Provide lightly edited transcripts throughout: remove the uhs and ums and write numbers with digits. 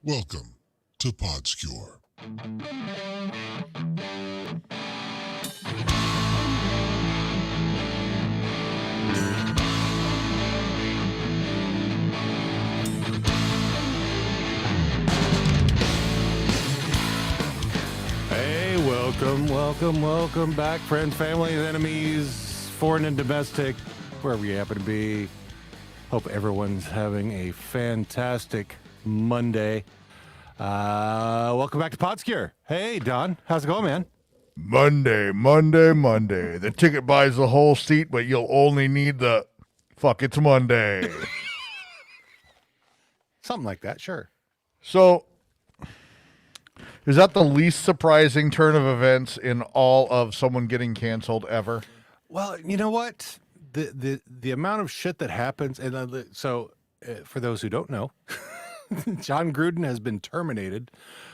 Welcome to PodScure. Hey, welcome back, friends, families, enemies, foreign and domestic, wherever you happen to be. Hope everyone's having a fantastic Monday. Welcome back to PodScure. Hey, Don, how's it going, man? Monday. The ticket buys the whole seat, but you'll only need the fuck it's Monday. Something like that, sure. So, is that the least surprising turn of events in all of someone getting canceled ever? Well, you know what? The amount of shit that happens, and for those who don't know, John Gruden has been terminated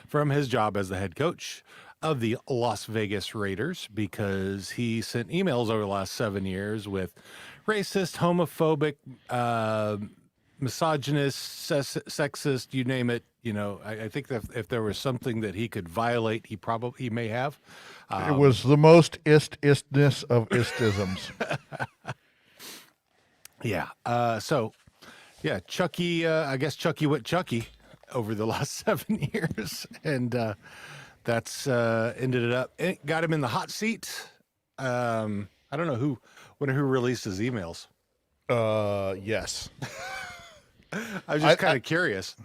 from his job as the head coach of the Las Vegas Raiders because he sent emails over the last 7 years with racist, homophobic, misogynist, sexist, you name it. You know, I think that if there was something that he could violate, he may have. It was the most istness of istisms. Yeah. Yeah, Chucky, I guess Chucky went Chucky over the last 7 years. And that's ended it up. It got him in the hot seat. I don't know who released his emails. Yes. I was just kind of curious.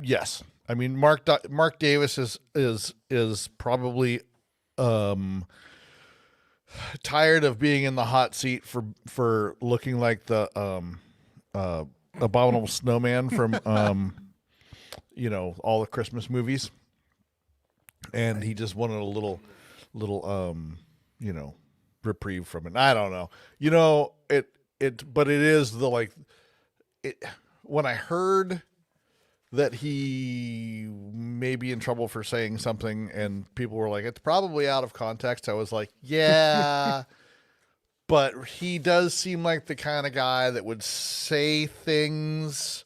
Yes. I mean, Mark Davis is probably tired of being in the hot seat for looking like the abominable snowman from all the Christmas movies, and he just wanted a little reprieve from it. I don't know. But it is when I heard that he may be in trouble for saying something and people were like, it's probably out of context, I was like, yeah. But he does seem like the kind of guy that would say things,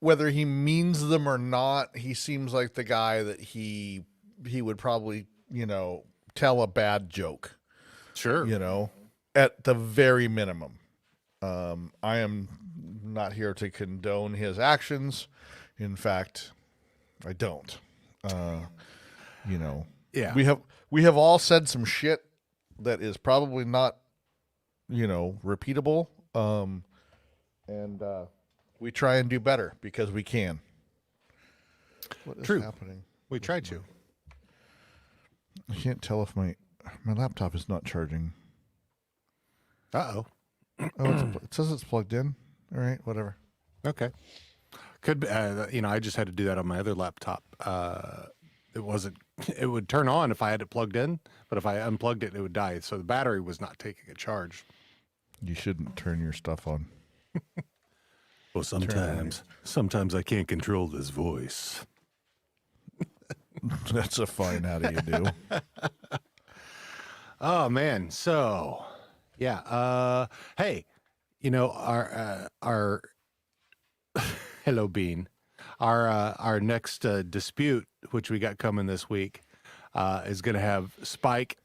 whether he means them or not. He seems like the guy that he would probably, tell a bad joke. Sure. At the very minimum. I am not here to condone his actions. In fact, I don't. Yeah. We have all said some shit that is probably not, repeatable. And we try and do better because we can. What is True. happening? We tried to. I can't tell if my laptop is not charging. Uh-oh. It says it's plugged in. All right, whatever. Okay. Could be, I just had to do that on my other laptop. It would turn on if I had it plugged in, but if I unplugged it, it would die. So the battery was not taking a charge. You shouldn't turn your stuff on. Well, sometimes I can't control this voice. That's a fine how do you do. Oh man. So yeah. Hey, our hello Bean. Our next dispute, which we got coming this week, is going to have Spike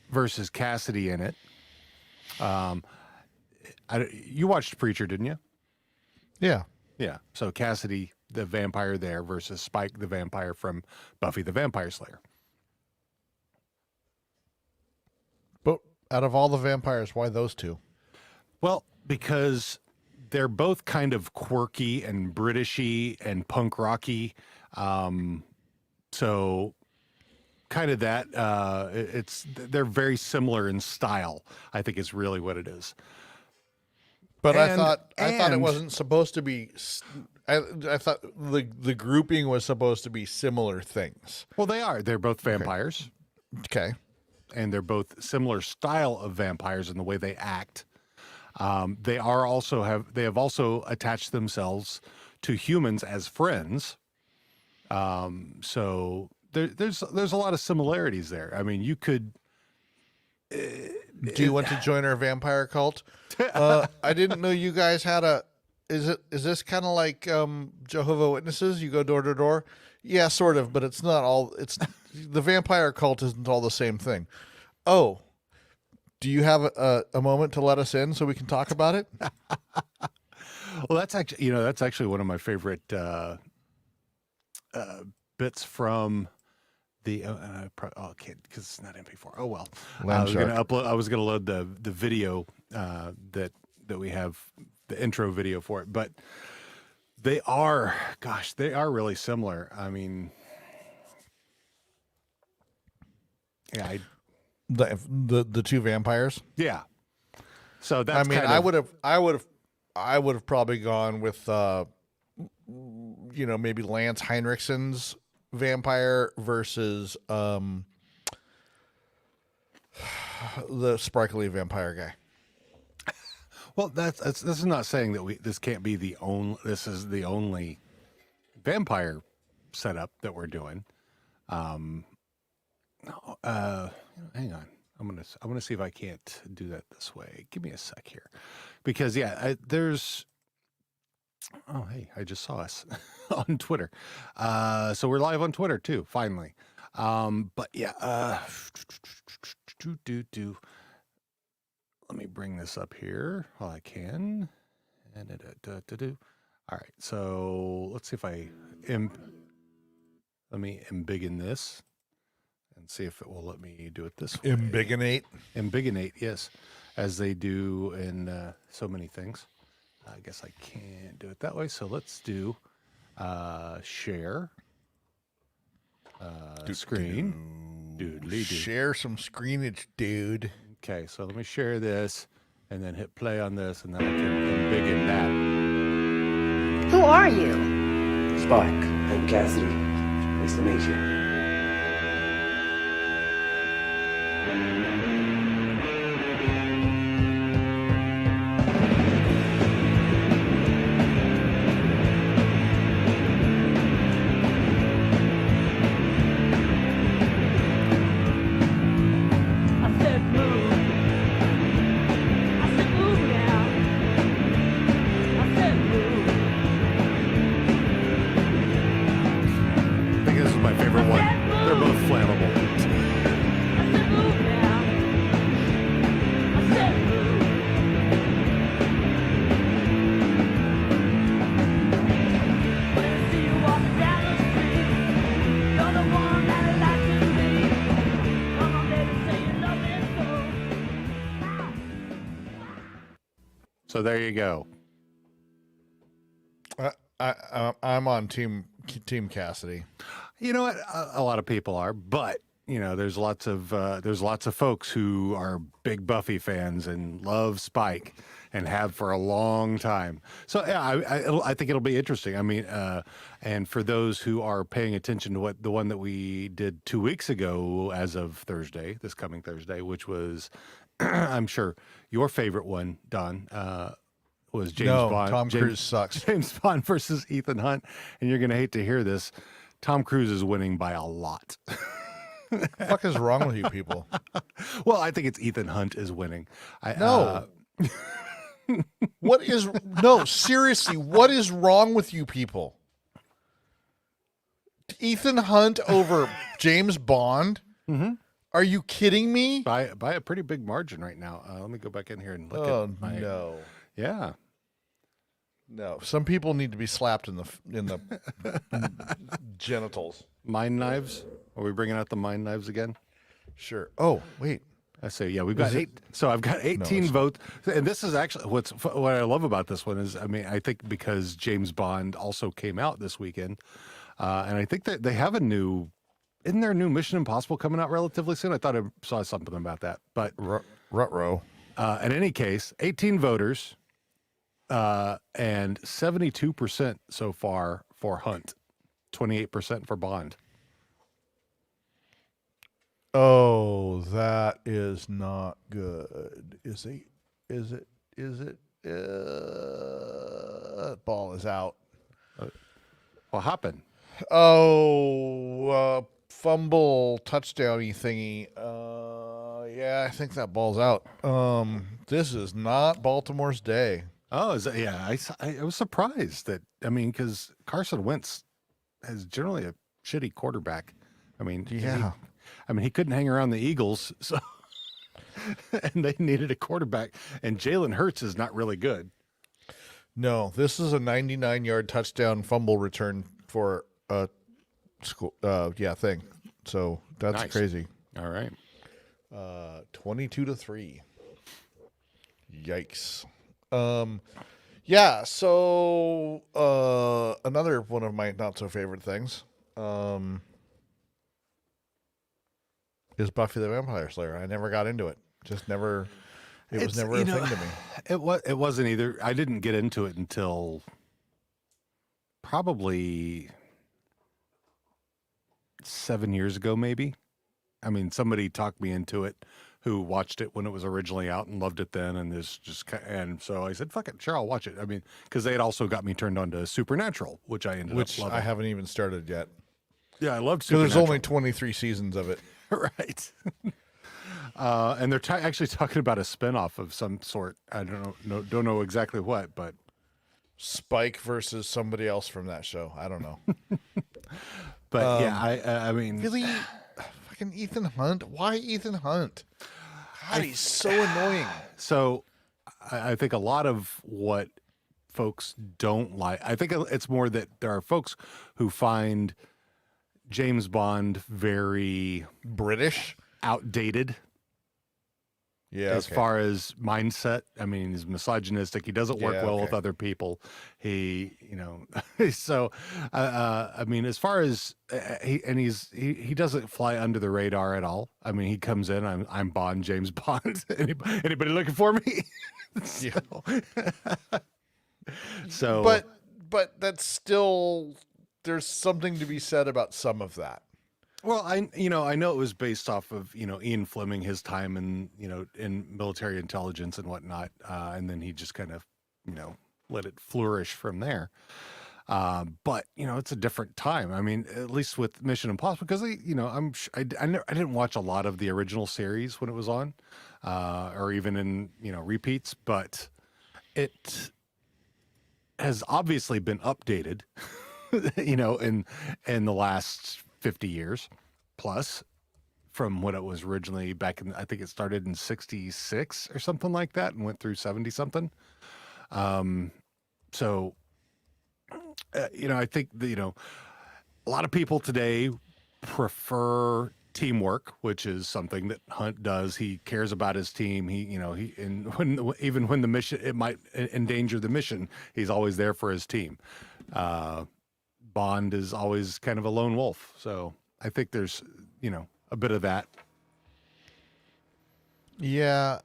versus Cassidy in it. You watched Preacher, didn't you? Yeah. Yeah. So Cassidy, the vampire there, versus Spike, the vampire from Buffy the Vampire Slayer. But out of all the vampires, why those two? Well, because they're both kind of quirky and Britishy and punk rocky. So kind of that, they're very similar in style, I think is really what it is. But I thought it wasn't supposed to be. I thought the grouping was supposed to be similar things. Well, they are. They're both vampires. Okay. And they're both similar style of vampires in the way they act. They have also attached themselves to humans as friends. So there's a lot of similarities there. I mean, you could. Do you want to join our vampire cult? I didn't know you guys had a is this kind of like Jehovah's Witnesses? You go door to door? Yeah, sort of, but it's not all. It's the vampire cult isn't all the same thing. Oh, do you have a moment to let us in so we can talk about it? Well, that's actually one of my favorite bits from the. I can't because it's not MP4. Oh well. I was going to upload. I was going to load the video that we have, the intro video for it, but they are really similar. I mean, yeah, the two vampires. yeah. So that's. I mean, I would have probably gone with maybe Lance Heinrichsen's vampire versus the sparkly vampire guy. Well, this is not saying that this can't be this is the only vampire setup that we're doing. Hang on. I'm gonna see if I can't do that this way. Give me a sec here, because there's. Oh, hey, I just saw us on Twitter. So we're live on Twitter too, finally. But yeah, let me bring this up here while I can. All right, so let's see if let me embiggen this and see if it will let me do it this way. Embiggenate, yes, as they do in so many things. I guess I can't do it that way, so let's do share screen. Doodly-doo. Share some screenage, dude. Okay, so let me share this, and then hit play on this, and then I can embiggen that. Who are you? Spike, I'm Cassidy. Nice to meet you. So there you go. I'm on Team Cassidy. You know what? A lot of people are, but there's lots of folks who are big Buffy fans and love Spike and have for a long time. So yeah, I think it'll be interesting. I mean, and for those who are paying attention to the one that we did 2 weeks ago, as of this coming Thursday, which was, I'm sure your favorite one, Don, was James Bond. Tom Cruise sucks. James Bond versus Ethan Hunt, and you're gonna hate to hear this. Tom Cruise is winning by a lot. What the fuck is wrong with you people? Well, I think it's Ethan Hunt is winning. Seriously, what is wrong with you people? Ethan Hunt over James Bond? Mm-hmm. Are you kidding me? By a pretty big margin right now. Let me go back in here and look at my... no. Yeah. No. Some people need to be slapped in the genitals. Mine knives? Are we bringing out the mine knives again? Sure. Oh, wait. I say, yeah, we've got eight. So I've got 18 votes. And this is actually what I love about this one is, I mean, I think because James Bond also came out this weekend, and I think that they have isn't there a new Mission Impossible coming out relatively soon? I thought I saw something about that, but Ruh-roh. In any case, 18 voters, and 72% so far for Hunt, 28% for Bond. Oh, that is not good. Is it? Ball is out. What happened? Oh, fumble touchdowny thingy. Yeah, I think that ball's out. This is not Baltimore's day. Oh, is that, yeah. I was surprised that, I mean, because Carson Wentz is generally a shitty quarterback. I mean, Yeah. he couldn't hang around the Eagles, so and they needed a quarterback. And Jalen Hurts is not really good. No, this is a 99-yard touchdown fumble return for a school. Thing. So that's Nice. crazy. All right. 22-3. Yikes. Yeah. So another one of my not so favorite things is Buffy the Vampire Slayer. I never got into it. Just never. It was never a thing to me. It wasn't either. I didn't get into it until probably 7 years ago, maybe. I mean, somebody talked me into it who watched it when it was originally out and loved it then, and so I said, "Fuck it, sure, I'll watch it." I mean, because they had also got me turned on to Supernatural, which I ended up loving. I haven't even started yet. Yeah, I loved Because Supernatural. there's only 23 seasons of it. Right. And they're actually talking about a spinoff of some sort. I don't know exactly what, but Spike versus somebody else from that show. I don't know. yeah, I mean, Really? Fucking Ethan Hunt? Why Ethan Hunt? God, he's so annoying. so I think a lot of what folks don't like, I think it's more that there are folks who find James Bond very British? outdated. Yeah. As far as mindset, I mean, he's misogynistic. He doesn't work Yeah, well okay. with other people. He, so, I mean, as far as he doesn't fly under the radar at all. I mean, he comes in, I'm Bond, James Bond. Anybody looking for me? Yeah. So, But that's still, there's something to be said about some of that. well, I know it was based off of, Ian Fleming, his time in military intelligence and whatnot. And then he just kind of, let it flourish from there. But it's a different time. I mean, at least with Mission Impossible, because I didn't watch a lot of the original series when it was on, or even in, repeats, but it has obviously been updated, in the last 50 years plus from what it was originally back in. I think it started in 66 or something like that and went through 70 something. So, I think that, a lot of people today prefer teamwork, which is something that Hunt does. He cares about his team. Even when the mission, it might endanger the mission, he's always there for his team. Bond is always kind of a lone wolf. So I think there's, a bit of that. Yeah.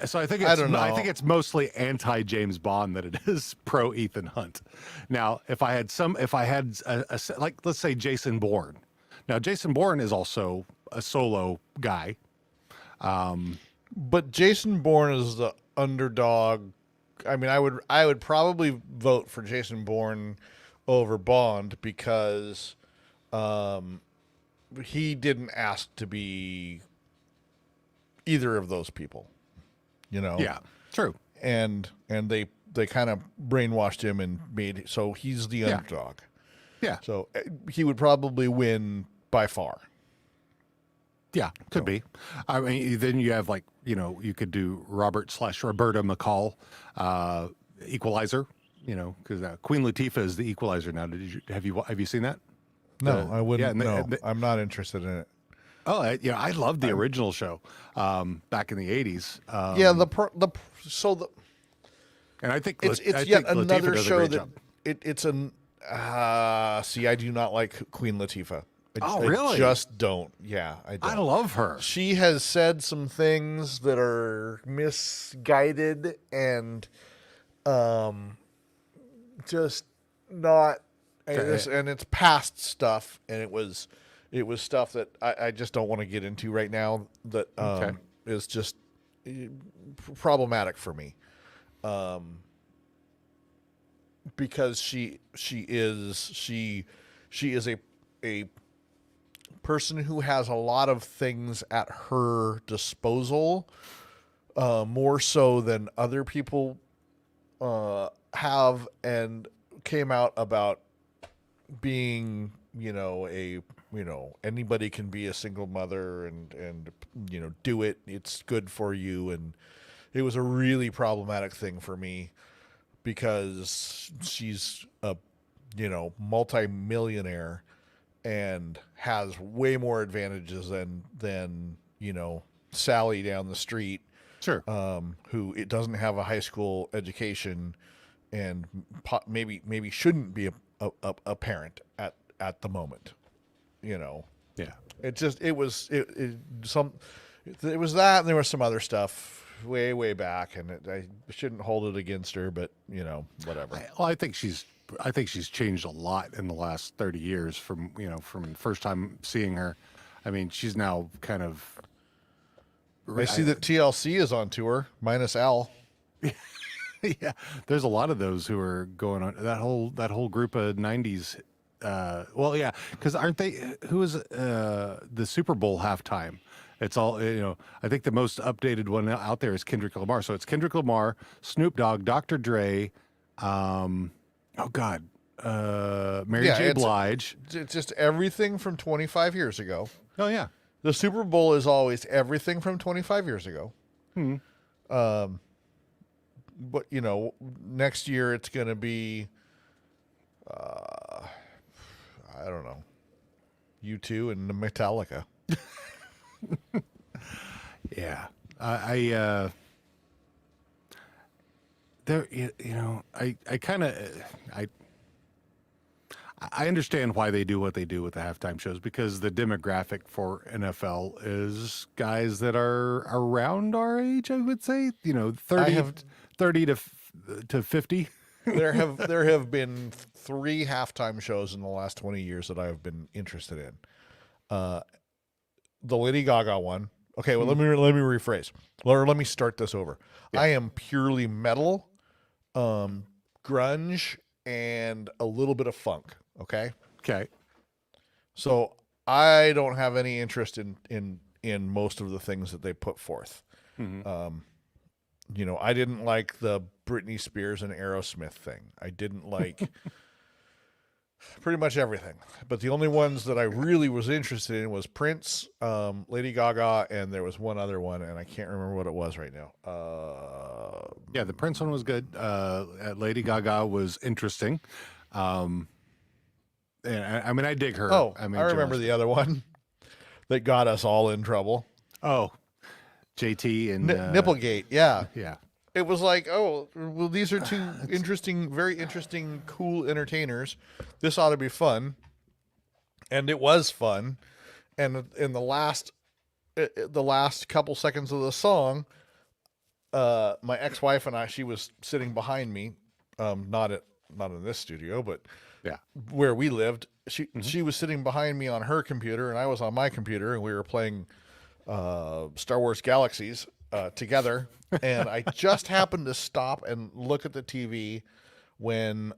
So I think I don't know. I think it's mostly anti James Bond that it is pro Ethan Hunt. Now, if I had like, let's say Jason Bourne. Now, Jason Bourne is also a solo guy. But Jason Bourne is the underdog. I mean, I would probably vote for Jason Bourne over Bond because he didn't ask to be either of those people. Yeah, true. And they kind of brainwashed him and made so he's the underdog. Yeah. So he would probably win by far. Yeah, could be. I mean, then you have you could do Roberta McCall, Equalizer. Because Queen Latifah is the Equalizer now. Have you seen that? No, I wouldn't. Yeah, no, I'm not interested in it. Oh, I loved the original show back in the 80s. And I think it's I yet think Latifah another does a show great that job. it's an see, I do not like Queen Latifah. Oh, really? I just don't. Yeah, I don't. I love her. She has said some things that are misguided and just not and it's past stuff, and it was stuff that I just don't want to get into right now that is just problematic for me. Because she is a person who has a lot of things at her disposal, more so than other people have and came out about being, anybody can be a single mother and do it. It's good for you. And it was a really problematic thing for me because she's a, multi-millionaire and has way more advantages than Sally down the street. Sure. Who it doesn't have a high school education and maybe shouldn't be a parent at the moment, Yeah. it was that, and there was some other stuff way back, and I shouldn't hold it against her, but whatever. I think she's changed a lot in the last 30 years from the first time seeing her. I mean, she's now kind of. I see that TLC is on tour minus Al. Yeah, there's a lot of those who are going on that whole group of 90s. Well, yeah, because aren't they? Who is the Super Bowl halftime? It's all I think the most updated one out there is Kendrick Lamar. So it's Kendrick Lamar, Snoop Dogg, Dr. Dre. Mary J. Blige. It's just everything from 25 years ago. Oh yeah, the Super Bowl is always everything from 25 years ago. But next year it's going to be, I don't know, U2 and Metallica. Yeah, I kind of I understand why they do what they do with the halftime shows, because the demographic for NFL is guys that are around our age, I would say, 30 to 50. There have been 3 halftime shows in the last 20 years that I have been interested in. The Lady Gaga one. Okay, well, let me rephrase. Let me start this over. Yeah. I am purely metal, grunge, and a little bit of funk. Okay. So I don't have any interest in most of the things that they put forth. Mm-hmm. I didn't like the Britney Spears and Aerosmith thing. I didn't like pretty much everything. But the only ones that I really was interested in was Prince, Lady Gaga, and there was one other one, and I can't remember what it was right now. Yeah, the Prince one was good. Lady Gaga was interesting. And I mean, I dig her. Oh, I remember the other one that got us all in trouble. Oh, JT and Nipplegate. Yeah. Yeah. It was like, oh, well, these are two very interesting, cool entertainers. This ought to be fun. And it was fun. And in the last couple seconds of the song, my ex-wife and I, she was sitting behind me, not in this studio, but yeah, where we lived. She was sitting behind me on her computer, and I was on my computer, and we were playing Star Wars Galaxies together. And I just happened to stop and look at the TV when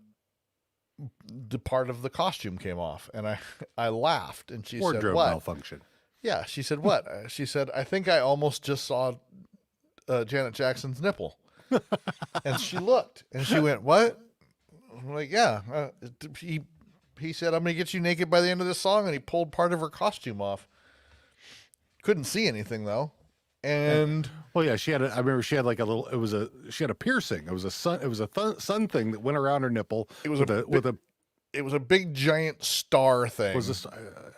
the part of the costume came off, and I laughed, and she said, "What?" Malfunction. Yeah, she said, "What?" She said, "I think I almost just saw Janet Jackson's nipple." And she looked, and she went, "What?" I'm like, "Yeah." He said, "I'm going to get you naked by the end of this song," and he pulled part of her costume off. Couldn't see anything though. And well, yeah, I remember she had like a little. She had a piercing. It was a sun thing that went around her nipple. It was It was a big giant star thing. Okay.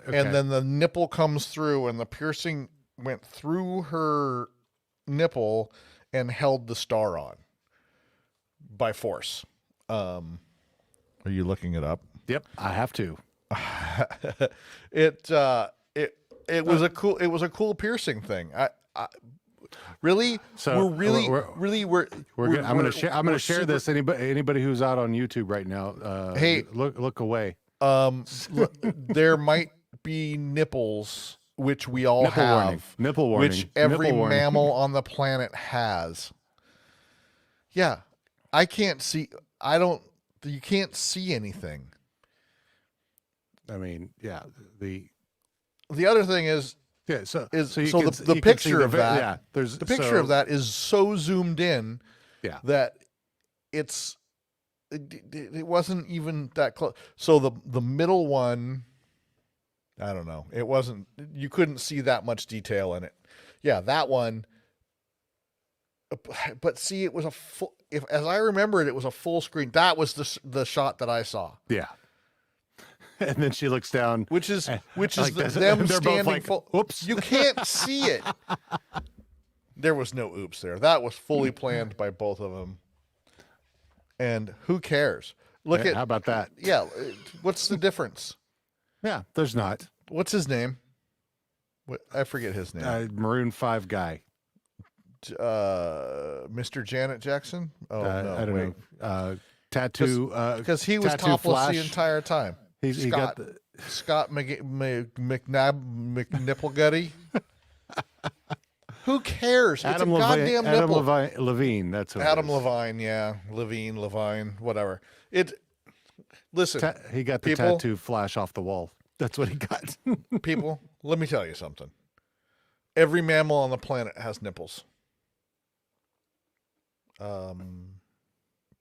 And then the nipple comes through, and the piercing went through her nipple and held the star on by force. Are you looking it up? Yep, I have to. It was a cool piercing thing. Really? So we're I'm going to share this. Anybody who's out on YouTube right now, hey, look away. There might be nipples, which we all have. Nipple warning. Which every mammal on the planet has. Yeah, I can't see. You can't see anything. I mean, yeah. The other thing is. Yeah, the picture of that. Yeah, the picture of that is so zoomed in. Yeah. That it wasn't even that close. So the middle one, I don't know. It wasn't. You couldn't see that much detail in it. Yeah, that one. But see, it was a full. If as I remember it, it was a full screen. That was the shot that I saw. Yeah. And then she looks down, Which is like them they're both standing like, full. "Oops." You can't see it. There was no oops there. That was fully planned by both of them. And who cares? Look Yeah, at how about that? Yeah, what's the difference? Yeah, there's not. What's his name? I forget his name. Maroon 5 guy. Mr. Janet Jackson? Oh no, I don't wait. know. Tattoo. Because he was Tattoo topless Flash. the entire time. He got Scott McNipplegutty. Who cares? Adam it's a Levine. goddamn Adam nipple. Levine. That's who it Adam is. Levine, yeah. Levine, whatever. Listen, He got the people- tattoo flash off the wall. That's what he got. people, let me tell you something. Every mammal on the planet has nipples.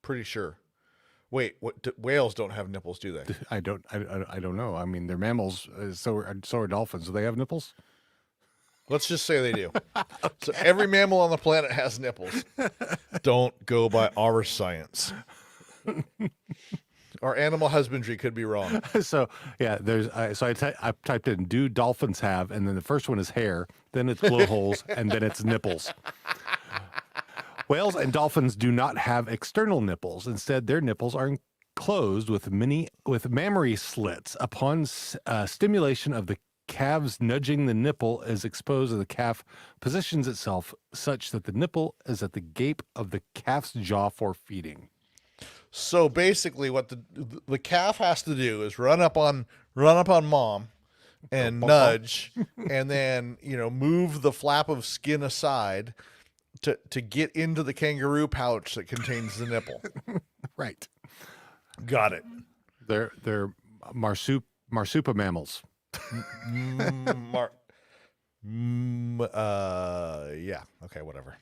Pretty sure. Wait, whales don't have nipples, do they? I don't know. I mean, they're mammals. So are dolphins. Do they have nipples? Let's just say they do. So every mammal on the planet has nipples. Don't go by our science. Our animal husbandry could be wrong. So yeah, I typed in "do dolphins have," and then the first one is hair, then it's blowholes, and then it's nipples. Whales and dolphins do not have external nipples. Instead, their nipples are enclosed with mammary slits. Upon stimulation of the calves nudging the nipple is exposed, and the calf positions itself such that the nipple is at the gape of the calf's jaw for feeding. So basically, what the calf has to do is run up on mom and nudge, and then move the flap of skin aside to get into the kangaroo pouch that contains the nipple. Right. Got it. They're marsupial mammals. Yeah. Okay. Whatever.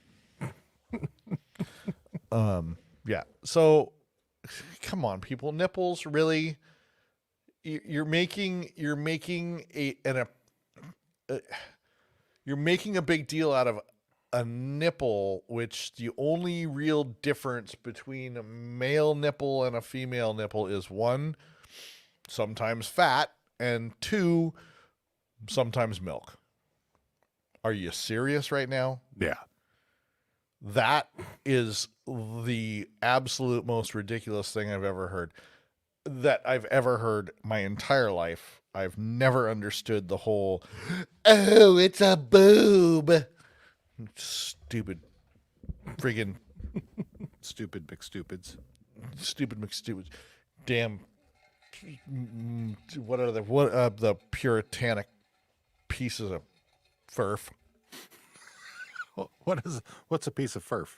Yeah. So, come on, people. Nipples, really? You're making a big deal out of a nipple, which the only real difference between a male nipple and a female nipple is one, sometimes fat, and two, sometimes milk. Are you serious right now? Yeah. That is the absolute most ridiculous thing I've ever heard. My entire life. I've never understood the whole, oh, it's a boob. Stupid. Friggin' Stupid McStupids. stupid McStupids. Damn. What are the puritanic pieces of furf? What's a piece of furf?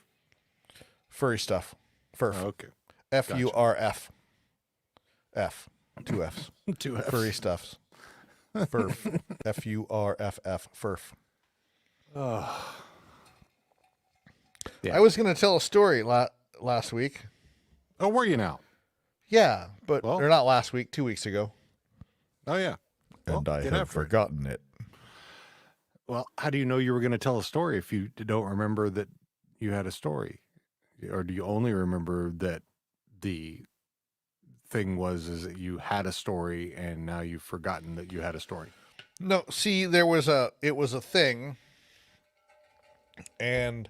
Furry stuff. Furf. Oh, okay. Furf. F. Two F's. Two F's. Furry stuffs. Furf. Furff. Furf. Oh. Yeah. I was going to tell a story last week. Oh, were you now? Yeah, but Well- or not last week, 2 weeks ago. Oh, yeah. And Well, I get have after it. forgotten it. Well, how do you know you were going to tell a story if you don't remember that you had a story? Or do you only remember that the thing is that you had a story and now you've forgotten that you had a story? No, see, it was a thing, and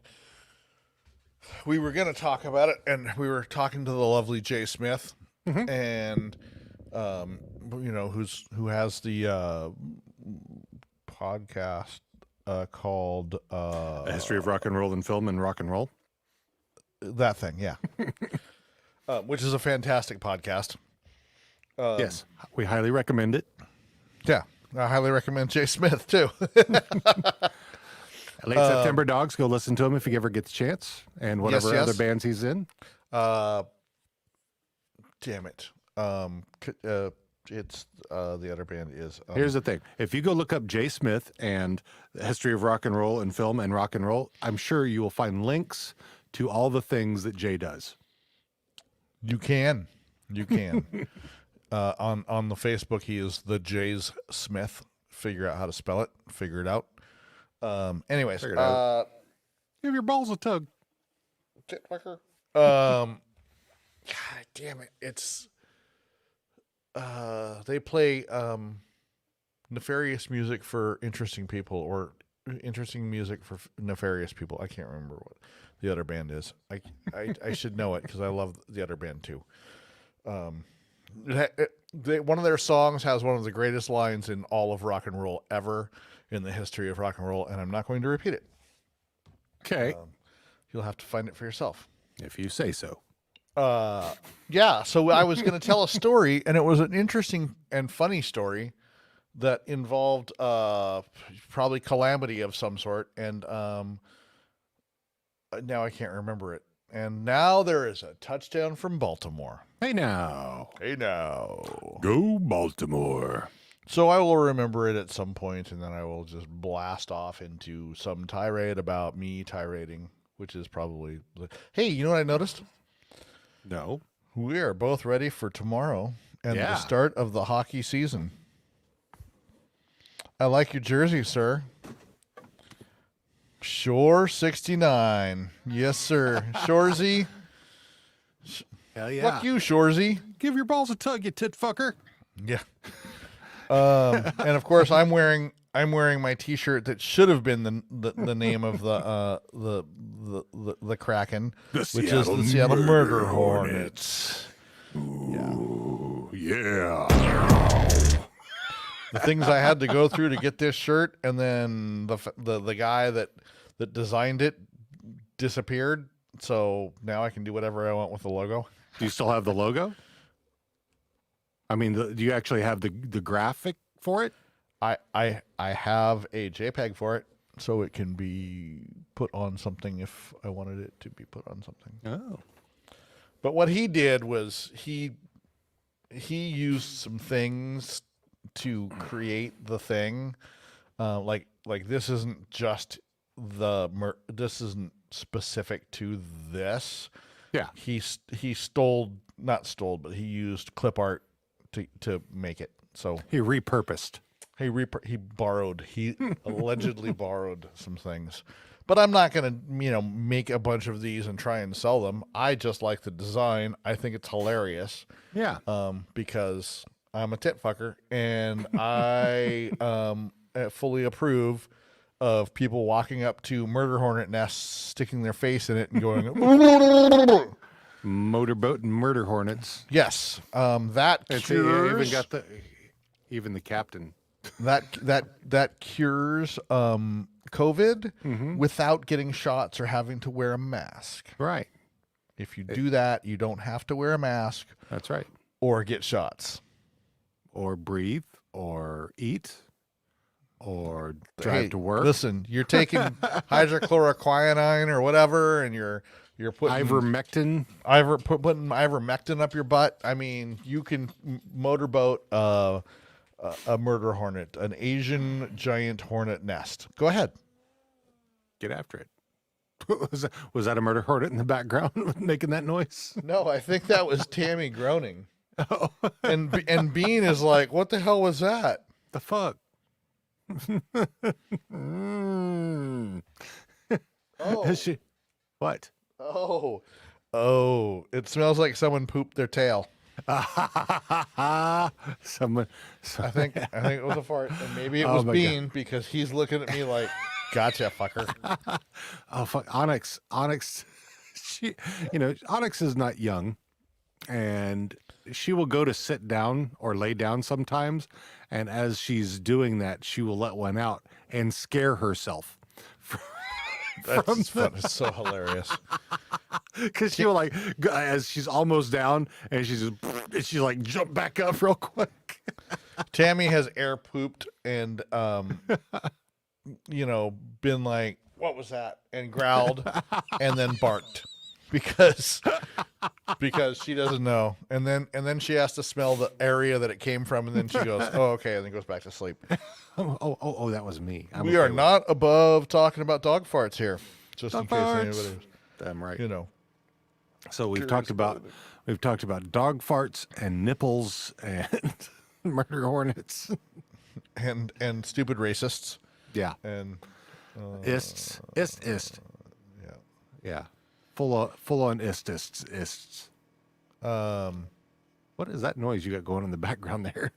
we were going to talk about it, and we were talking to the lovely Jay Smith, and who has the podcast called A History of Rock and Roll and Film and Rock and Roll? that thing, yeah, which is a fantastic podcast. Yes, we highly recommend it. Yeah, I highly recommend Jay Smith too. Late September Dogs, go listen to him if you ever get the chance, and whatever yes. other bands he's in. Damn it. It's the other band is Here's the thing. If you go look up Jay Smith and the history of rock and roll and film and rock and roll, I'm sure you will find links to all the things that Jay does. You can. On the Facebook, he is the Jays Smith. Figure out how to spell it. Figure it out. Anyways, Figure it out. Give your balls a tug. God damn it! It's they play nefarious music for interesting people, or interesting music for nefarious people. I can't remember what the other band is. I should know it because I love the other band too. One of their songs has one of the greatest lines in all of rock and roll ever in the history of rock and roll, and I'm not going to repeat it. Okay. You'll have to find it for yourself. If you say so. Yeah, so I was going to tell a story, and it was an interesting and funny story that involved probably calamity of some sort, and now I can't remember it. And now there is a touchdown from Baltimore. Hey now. Go Baltimore. So I will remember it at some point, and then I will just blast off into some tirade about me tirading, which is probably... Hey, you know what I noticed? No. We are both ready for tomorrow and Yeah. the start of the hockey season. I like your jersey, sir. Shore 69. Yes, sir. Shorzy. Hell yeah. Fuck you, Shorzy. Give your balls a tug, you tit fucker. Yeah. And of course, I'm wearing my T-shirt that should have been the name of the Kraken, which is the Seattle Murder Hornets. Yeah. The things I had to go through to get this shirt, and then the guy that designed it disappeared. So now I can do whatever I want with the logo. Do you still have the logo? I mean, do you actually have the graphic for it? I have a JPEG for it, so it can be put on something if I wanted it to be put on something. Oh. But what he did was he used some things to create the thing. Like this isn't just this isn't specific to this. Yeah. He used clip art to make it. So He repurposed. he allegedly borrowed some things. But I'm not going to, make a bunch of these and try and sell them. I just like the design. I think it's hilarious. Yeah. Because I'm a tit fucker, and I fully approve of people walking up to murder hornet nests, sticking their face in it, and going, Motorboat and murder hornets. yes, that It's cures. even got even the captain. that cures COVID without getting shots or having to wear a mask. Right. If you do that, you don't have to wear a mask That's right. or get shots. Or breathe, or eat, or drive to work. Listen, you're taking hydrochloroquine or whatever, and you're putting Ivermectin. putting ivermectin up your butt. I mean, you can motorboat a murder hornet, an Asian giant hornet nest. Go ahead. Get after it. Was that a murder hornet in the background making that noise? No, I think that was Tammy groaning. Oh. And Bean is like, what the hell was that? The fuck? Mm. Oh. What? Oh, it smells like someone pooped their tail. Someone. I think it was a fart, and maybe it Oh was my Bean because he's looking at me like, "Gotcha, fucker." Oh fuck, Onyx. Onyx is not young, and she will go to sit down or lay down sometimes, and as she's doing that, she will let one out and scare herself. That's fun. It's so hilarious. Because she will as she's almost down, and she's like jump back up real quick. Tammy has air pooped and been like, "What was that?" and growled, and then barked because she doesn't know, and then she has to smell the area that it came from, and then she goes, "Oh, okay," and then goes back to sleep. Oh, that was me. We are not above talking about dog farts here, just Dog in case farts. anybody was, Damn right. So we've talked about dog farts and nipples and murder hornets. and stupid racists Yeah. and Ist. yeah. Yeah. Full on ists. What is that noise you got going in the background there?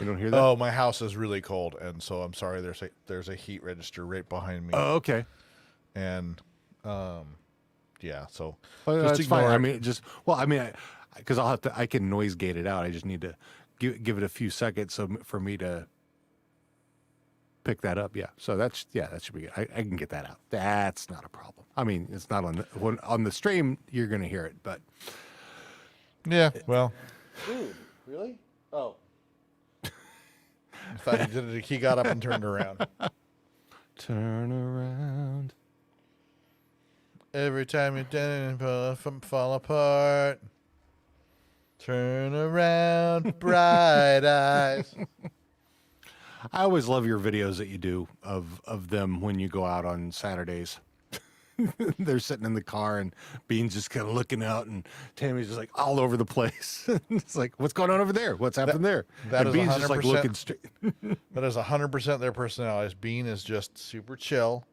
You don't hear that? Oh, my house is really cold, and so I'm sorry. There's a heat register right behind me, Oh, okay. and yeah. So Well, just that's fine. ignore I it. mean, because I can noise gate it out. I just need to give it a few seconds for me to pick that up. Yeah. So that should be good. I can get that out. That's not a problem. I mean, it's not on the stream. You're going to hear it, but Yeah. Well, Ooh, really? Oh. I thought he did it. He got up and turned around. turn around. Every time you fall apart, turn around, bright eyes. I always love your videos that you do of them when you go out on Saturdays. They're sitting in the car and Bean's just kind of looking out and Tammy's just like all over the place. It's like, what's going on over there? What's happened there? that and is Bean's just like 100%. looking straight. That is 100% their personalities. Bean is just super chill,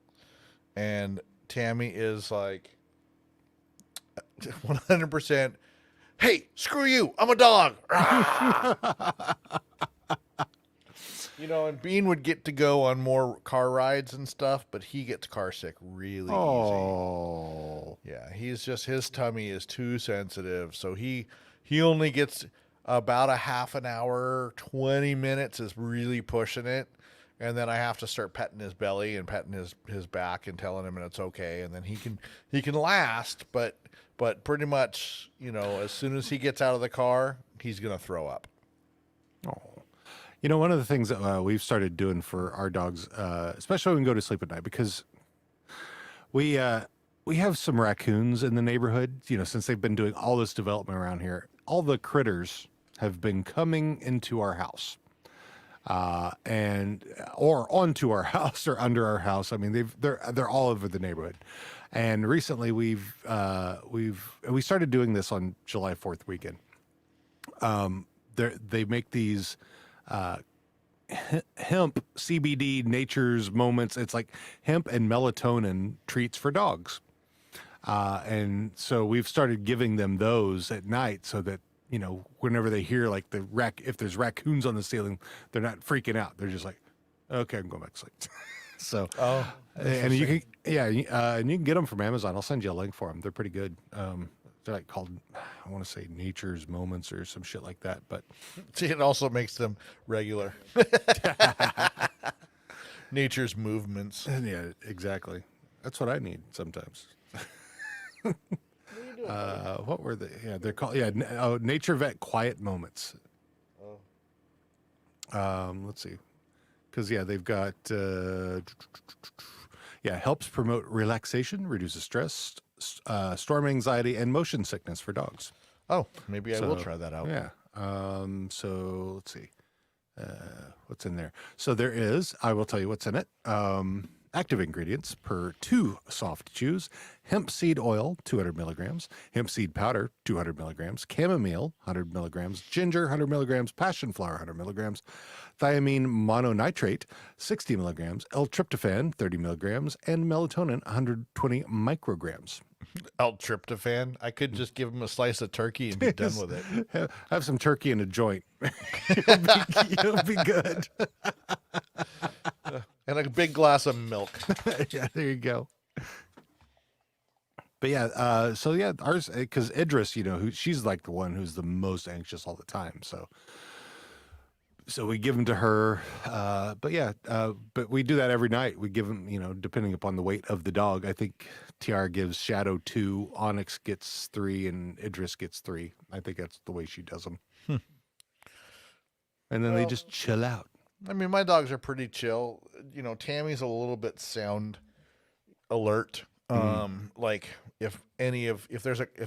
and Tammy is like 100%. Hey, screw you! I'm a dog. You know, and Bean would get to go on more car rides and stuff, but he gets car sick really easy. Oh. Yeah, he's just his tummy is too sensitive, so he only gets about a half an hour, 20 minutes is really pushing it, and then I have to start petting his belly and petting his back and telling him it's okay, and then he can last, but pretty much, you know, as soon as he gets out of the car, he's gonna throw up. Oh. You know, one of the things that we've started doing for our dogs, especially when we go to sleep at night, because we have some raccoons in the neighborhood. You know, since they've been doing all this development around here, all the critters have been coming into our house, or onto our house or under our house. I mean, they're all over the neighborhood. And recently, we started doing this on July 4th weekend. They make these hemp CBD nature's moments. It's like hemp and melatonin treats for dogs. And so we've started giving them those at night so that, you know, whenever they hear like if there's raccoons on the ceiling, they're not freaking out. They're just like, okay, I'm going back to sleep. So, and you can, and you can get them from Amazon. I'll send you a link for them. They're pretty good. They're like called, I want to say Nature's Moments or some shit like that. But See, it also makes them regular. Nature's movements. yeah, exactly. That's what I need sometimes. What were they? Yeah, they're called, Nature Vet Quiet Moments. Let's see. Because, they've got, helps promote relaxation, reduces stress, storm anxiety, and motion sickness for dogs. Oh, maybe I will try that out. Yeah. So let's see. What's in there? So there is, I will tell you what's in it. Active ingredients per 2 soft chews: hemp seed oil, 200 milligrams, hemp seed powder, 200 milligrams, chamomile, 100 milligrams, ginger, 100 milligrams, passion flower, 100 milligrams, thiamine mononitrate, 60 milligrams, L-tryptophan, 30 milligrams, and melatonin, 120 micrograms. L-tryptophan. I could just give him a slice of turkey and be done with it. Have some turkey and a joint. You'll be good. And a big glass of milk. Yeah, there you go. But ours, because Idris, you know, she's like the one who's the most anxious all the time. So we give them to her. But we do that every night. We give them, you know, depending upon the weight of the dog. I think Tiara gives Shadow 2, Onyx gets 3, and Idris gets 3. I think that's the way she does them. And then they just chill out. I mean, my dogs are pretty chill. You know, Tammy's a little bit sound alert. Like if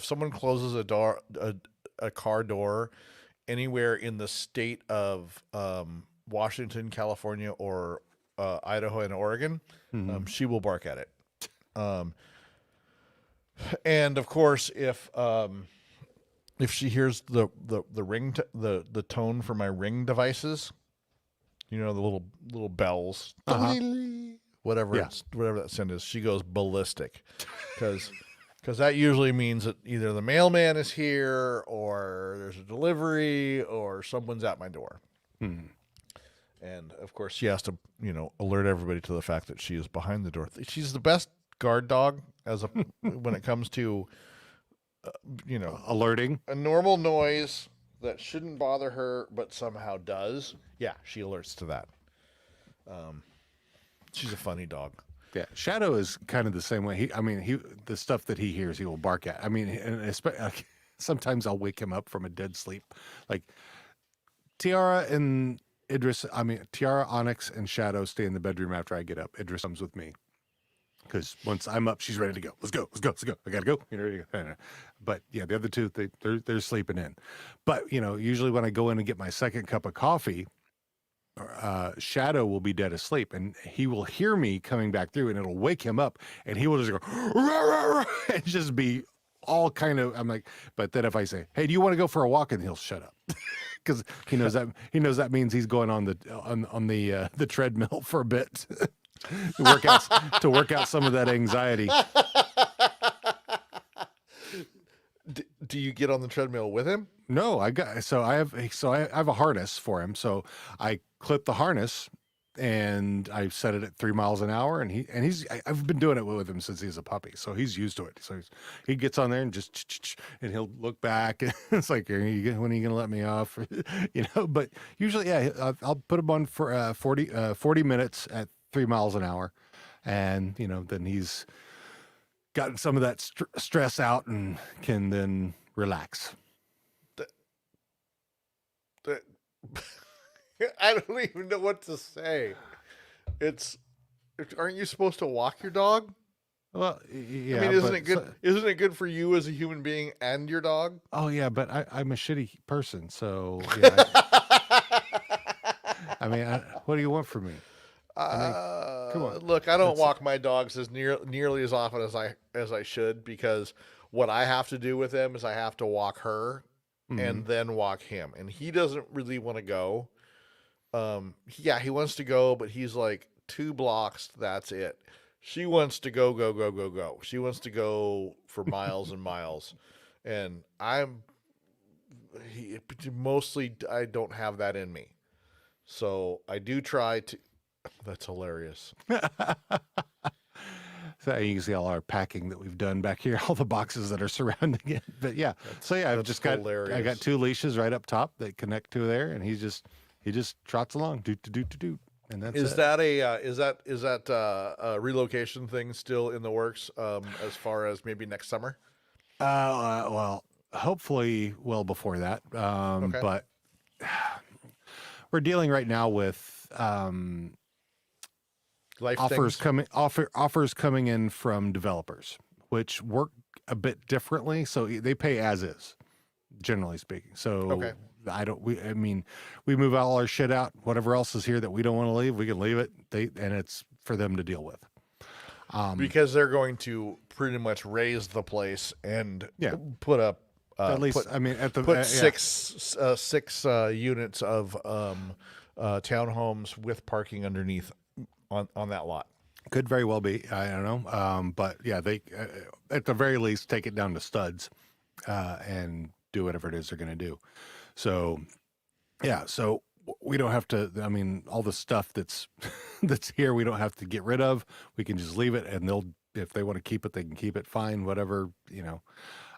someone closes a car door anywhere in the state of Washington, California, or Idaho and Oregon, she will bark at it. And of course, if she hears the ring the tone for my ring devices, the little bells, whatever Yeah. whatever that sound is, she goes ballistic, because that usually means that either the mailman is here, or there's a delivery, or someone's at my door. And of course, she has to alert everybody to the fact that she is behind the door. She's the best guard dog when it comes to Alerting. a normal noise that shouldn't bother her but somehow does. Yeah, she alerts to that. She's a funny dog. Yeah, Shadow is kind of the same way. The stuff that he hears, he will bark at. I mean, and sometimes I'll wake him up from a dead sleep. Like Tiara, Onyx, and Shadow stay in the bedroom after I get up. Idris comes with me because once I'm up, she's ready to go. Let's go. I gotta go. Ready to go. But yeah, the other two, they're sleeping in. But usually when I go in and get my second cup of coffee, Shadow will be dead asleep, and he will hear me coming back through, and it'll wake him up, and he will just go rah, rah, rah, and just be all kind of. I'm like, but then if I say, "Hey, do you want to go for a walk?" and he'll shut up because he knows that means he's going on the treadmill for a bit to work out some of that anxiety. Do you get on the treadmill with him? No, I have a harness for him. So I clip the harness and I set it at 3 miles an hour, and I've been doing it with him since he's a puppy, so he's used to it. So he gets on there and just and he'll look back, and it's like, when are you gonna let me off? But usually, yeah, I'll put him on for 40 minutes at 3 miles an hour, and then he's gotten some of that stress out and can then relax. I don't even know what to say. Aren't you supposed to walk your dog? Well, yeah. I mean, isn't it good? Isn't it good for you as a human being and your dog? Oh yeah, but I'm a shitty person, so yeah. What do you want from me? Come on. Look, I don't walk my dogs as nearly as often as I should, because what I have to do with them is I have to walk her and then walk him, and he doesn't really want to go. He wants to go, but he's like 2 blocks. That's it. She wants to go. She wants to go for miles and miles, and mostly I don't have that in me. So I do try to. That's hilarious. So you can see all our packing that we've done back here, all the boxes that are surrounding it. But yeah, I've just got hilarious. I got 2 leashes right up top that connect to there, and he just trots along, do, and that's Is it. that a relocation thing still in the works? As far as maybe next summer? Well, hopefully, well before that. Okay. But we're dealing right now with Life offers things? coming in from developers, which work a bit differently. So they pay as is, generally speaking. So Okay. we move all our shit out. Whatever else is here that we don't want to leave, we can leave it. And it's for them to deal with. Because they're going to pretty much raise the place and Yeah. put up At least, put six units of townhomes with parking underneath on that lot. Could very well be. I don't know. But yeah, they at the very least take it down to studs and do whatever it is they're going to do. So yeah, so we don't have to. I mean, all the stuff that's here, we don't have to get rid of. We can just leave it, and if they want to keep it, they can keep it. Fine, whatever,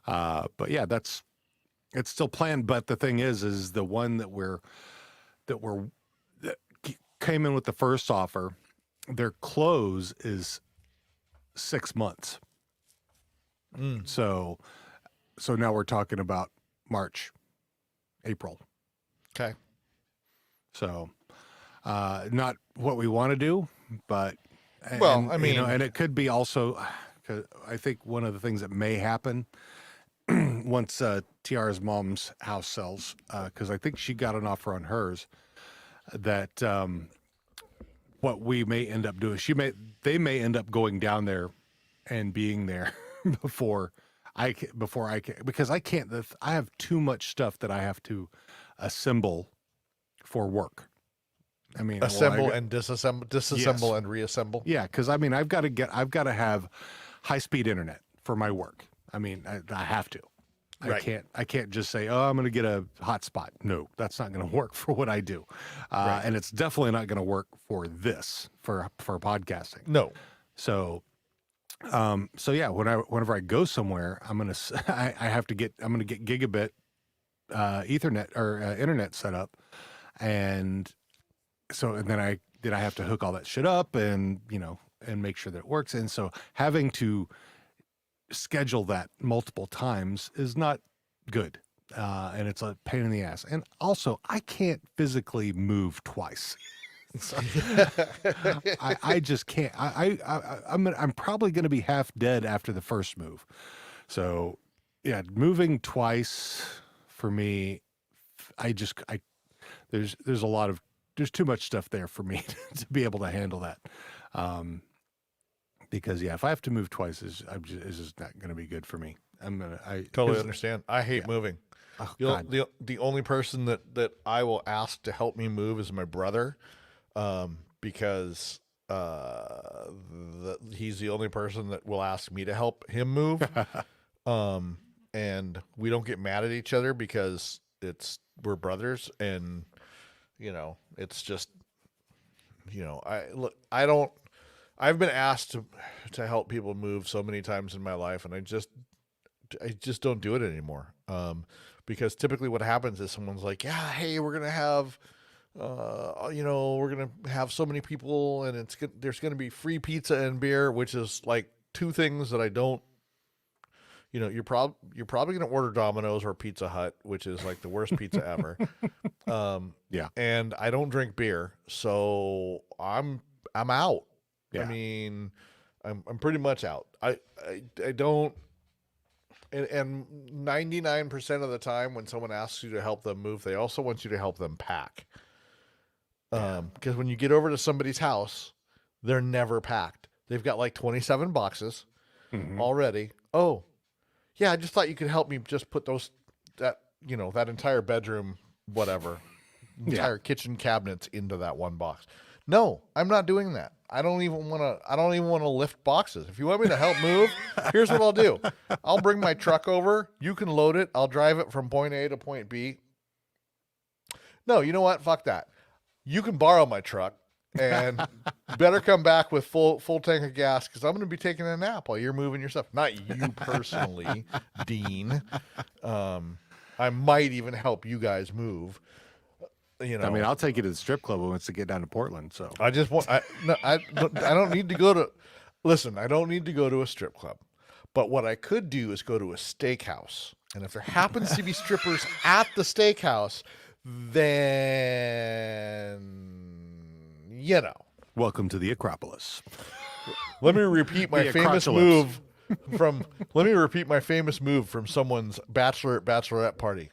But yeah, it's still planned. But the thing is the one that came in with the first offer. Their close is 6 months. So now we're talking about March, April. Okay. So, not what we want to do, but and it could be also. 'Cause I think one of the things that may happen once Tiara's mom's house sells, because I think she got an offer on hers, that what we may end up doing, they may end up going down there and being there before I can, because I can't. I have too much stuff that I have to assemble for work. I mean, Assemble and disassemble Yes. and reassemble. yeah, because I mean, I've got to have high speed internet for my work. I mean, I have to. Right. I can't just say, oh, I'm going to get a hotspot. No, that's not going to work for what I do, and it's definitely not going to work for this for podcasting. No. So, so yeah, whenever I go somewhere, I'm gonna I'm gonna get gigabit Ethernet or internet set up, and then I have to hook all that shit up and and make sure that it works. And so having to schedule that multiple times is not good, and it's a pain in the ass. And also, I can't physically move twice. So, I just can't. I'm probably going to be half dead after the first move. So, yeah, moving twice for me, there's there's too much stuff there for me to be able to handle that. Because yeah, if I have to move twice, it's just not going to be good for me. I Totally understand. I hate moving. Oh, The, God. the only person that I will ask to help me move is my brother, because he's the only person that will ask me to help him move. And we don't get mad at each other because we're brothers, and it's just I've been asked to help people move so many times in my life, and I just don't do it anymore. Because typically what happens is someone's like, yeah, hey, we're going to have, we're going to have so many people, and there's going to be free pizza and beer, which is like two things that I don't, you're probably going to order Domino's or Pizza Hut, which is like the worst pizza ever. Yeah. And I don't drink beer, so I'm out. Yeah. I mean, I'm pretty much out. I don't. And 99% of the time when someone asks you to help them move, they also want you to help them pack. Because when you get over to somebody's house, they're never packed. They've got like 27 boxes already. Oh, yeah, I just thought you could help me just put that entire bedroom, whatever, entire kitchen cabinets into that one box. No, I'm not doing that. I don't even want to lift boxes. If you want me to help move, here's what I'll do. I'll bring my truck over. You can load it. I'll drive it from point A to point B. No, you know what? Fuck that. You can borrow my truck, and better come back with full tank of gas, because I'm going to be taking a nap while you're moving your stuff. Not you personally, Dean. I might even help you guys move. I mean, I'll take you to the strip club once to get down to Portland. So I just want. I don't need to go to. Listen, I don't need to go to a strip club, but what I could do is go to a steakhouse, and if there happens to be strippers at the steakhouse, then welcome to the Acropolis. Let me repeat my The famous Acropolis. move Let me repeat my famous move from someone's bachelorette party.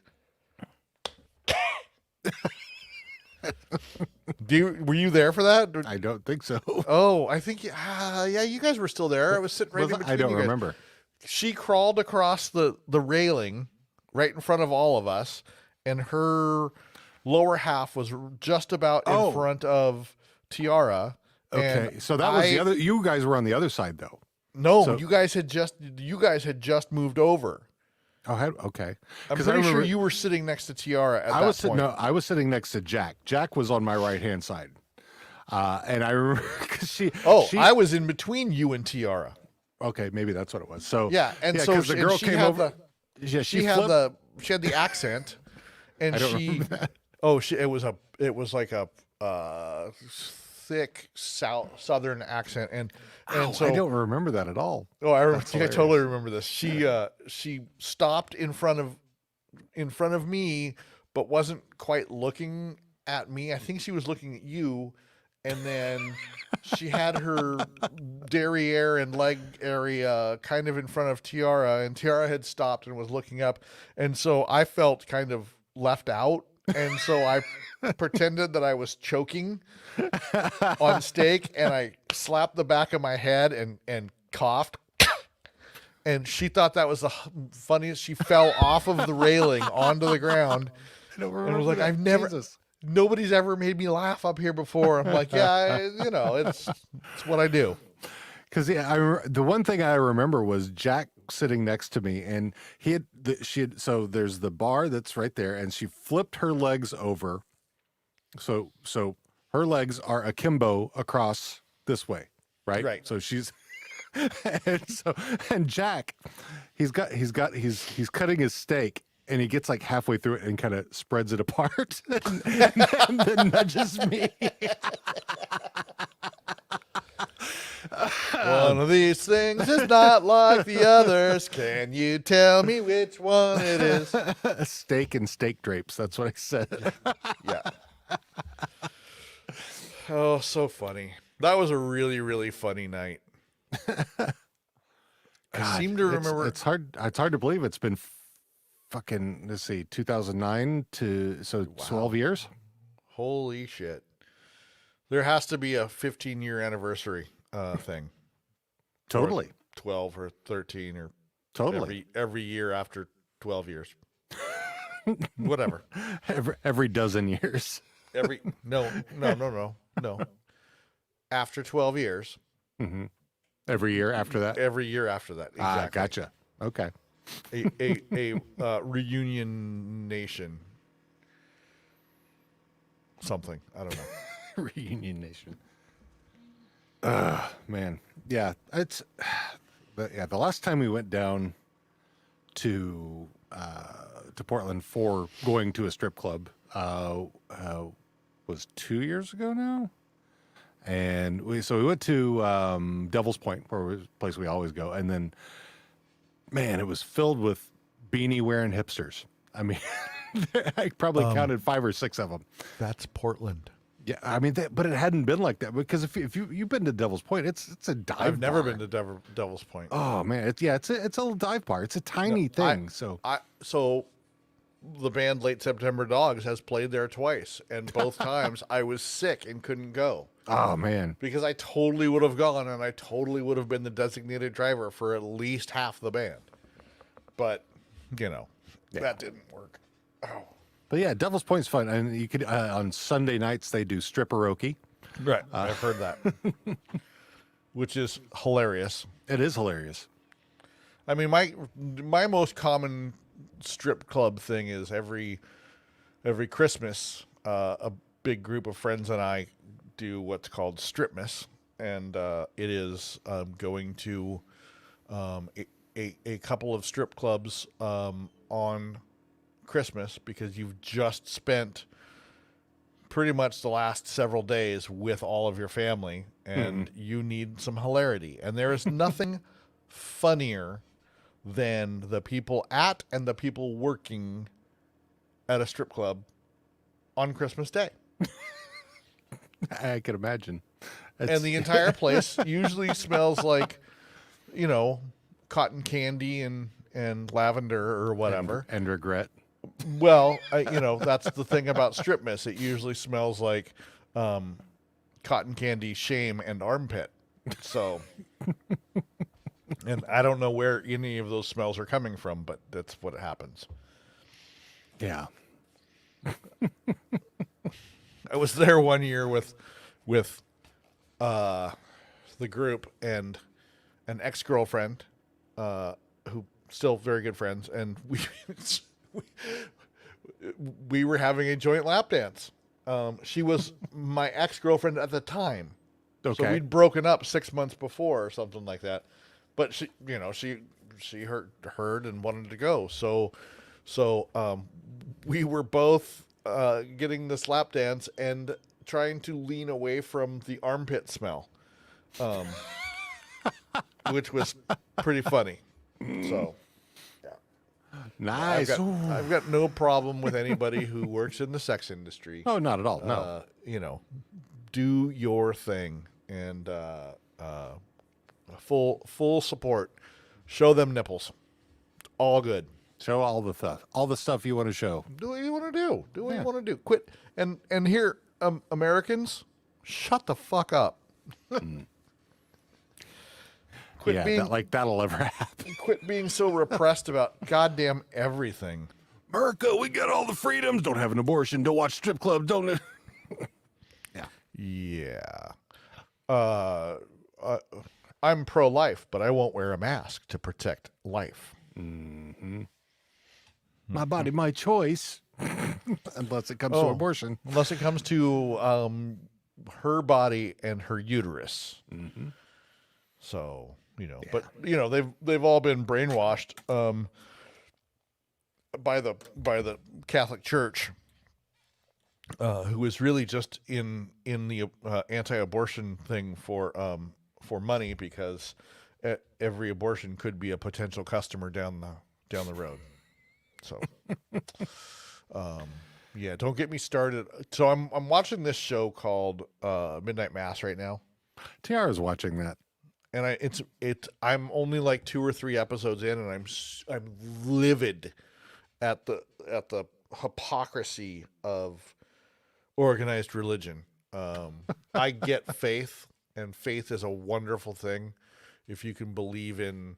Were you there for that? I don't think so. Oh, I think yeah, you guys were still there. I was sitting right in between I don't you guys. remember. She crawled across the railing right in front of all of us, and her lower half was just about in front of Tiara. Okay, and so that was the other. You guys were on the other side, though. No, So- you guys had just moved over. Oh, okay. I'm 'Cause I pretty sure remember- you were sitting next to Tiara at that point. No, I was sitting next to Jack. Jack was on my right hand side, and I remember because I was in between you and Tiara. Okay, maybe that's what it was. So Yeah, and so 'cause the girl she came had over. she had the accent, and I don't she remember that. it was like a thick southern accent, and so I don't remember that at all. oh, I That's totally remember this. She stopped in front of me, but wasn't quite looking at me. I think she was looking at you, and then she had her derriere and leg area kind of in front of Tiara, and Tiara had stopped and was looking up, and so I felt kind of left out, and so I pretended that I was choking on steak, and I slapped the back of my head and coughed. and she thought that was the funniest. She fell off of the railing onto the ground, and it was like, nobody's ever made me laugh up here before. I'm like, yeah, it's what I do. Because the one thing I remember was Jack sitting next to me, and so there's the bar that's right there, and she flipped her legs over, so her legs are akimbo across this way, right? Right. So she's and Jack, he's cutting his steak. And he gets like halfway through it and kind of spreads it apart and then nudges me. One of these things is not like the others. Can you tell me which one it is? Steak and steak drapes. That's what I said. Yeah. Oh, so funny. That was a really, really funny night. I seem to remember. It's hard to believe it's been fucking, let's see, 2009 to 12 years. Holy shit. There has to be a 15-year anniversary thing. Totally. Or 12 or 13 or totally every year after 12 years. Whatever. Every dozen years. No. After 12 years. Mm-hmm. Every year after that. Every year after that. Exactly. Gotcha. Okay. A reunion nation. Something. I don't know. Reunion nation. Man. Yeah. The last time we went down to Portland for going to a strip club was 2 years ago now. And we went to Devil's Point, where was a place we always go, and then, man, it was filled with beanie wearing hipsters. I mean, I probably counted 5 or 6 of them. That's Portland. Yeah, I mean, but it hadn't been like that, because if you've been to Devil's Point, it's a dive bar. I've never been to Devil's Point. Oh man, it's a little dive bar. It's a tiny thing. So the band Late September Dogs has played there twice, and both times I was sick and couldn't go. Oh man, because I totally would have gone, and I totally would have been the designated driver for at least half the band. But that didn't work. Oh. But yeah, Devil's Point's fun, and you could on Sunday nights they do stripperoke. Right, I've heard that, which is hilarious. It is hilarious. I mean, my most common strip club thing is every Christmas, a big group of friends and I do what's called Stripmas, and it is going to a couple of strip clubs on Christmas, because you've just spent pretty much the last several days with all of your family, and you need some hilarity. And there is nothing funnier than the people at and the people working at a strip club on Christmas Day. I can imagine. And the entire place usually smells like, cotton candy and lavender or whatever. And regret. Well, that's the thing about Stripmas. It usually smells like cotton candy, shame, and armpit. So, and I don't know where any of those smells are coming from, but that's what happens. Yeah. I was there one year with the group and an ex-girlfriend who still very good friends, and we were having a joint lap dance. She was my ex-girlfriend at the time. Okay. So we'd broken up 6 months before or something like that. But she heard and wanted to go. So we were both getting this lap dance and trying to lean away from the armpit smell, which was pretty funny. So, yeah. Nice. I've got no problem with anybody who works in the sex industry. Oh, not at all. No. Do your thing, and full support. Show them nipples. All good. Show all the stuff you want to show. Do what you want to do. Do what you want to do. Quit. And here, Americans, shut the fuck up. Quit being that'll ever happen. quit being so repressed about goddamn everything. America, we got all the freedoms. Don't have an abortion. Don't watch strip clubs. Don't. Yeah. I'm pro-life, but I won't wear a mask to protect life. My body, my choice. Unless it comes to abortion. Unless it comes to her body and her uterus. So, but they've all been brainwashed by the Catholic Church, who is really just in the anti-abortion thing for money, because every abortion could be a potential customer down the road. So, yeah, don't get me started. So I'm watching this show called Midnight Mass right now, Tiara's watching that. and I'm only like 2 or 3 episodes in, and I'm livid at the hypocrisy of organized religion. I get faith, and faith is a wonderful thing if you can believe in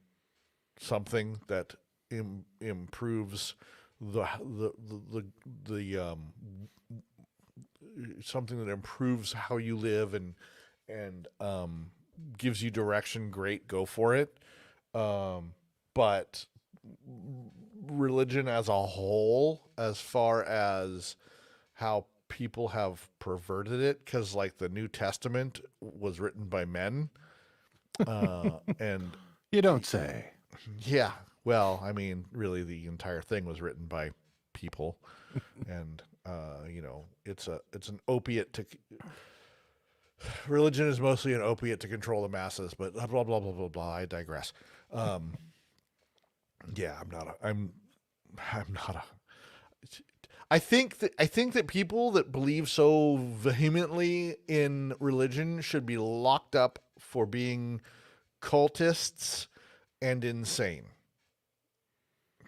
something that improves something that improves how you live and gives you direction. Great, go for it. But religion as a whole, as far as how people have perverted it, because like the New Testament was written by men, and You don't say. yeah, well, I mean, really, the entire thing was written by people, and it's an opiate to. Religion is mostly an opiate to control the masses, but blah blah blah blah blah blah. I digress. Yeah, I'm not a. I think that people that believe so vehemently in religion should be locked up for being cultists and insane.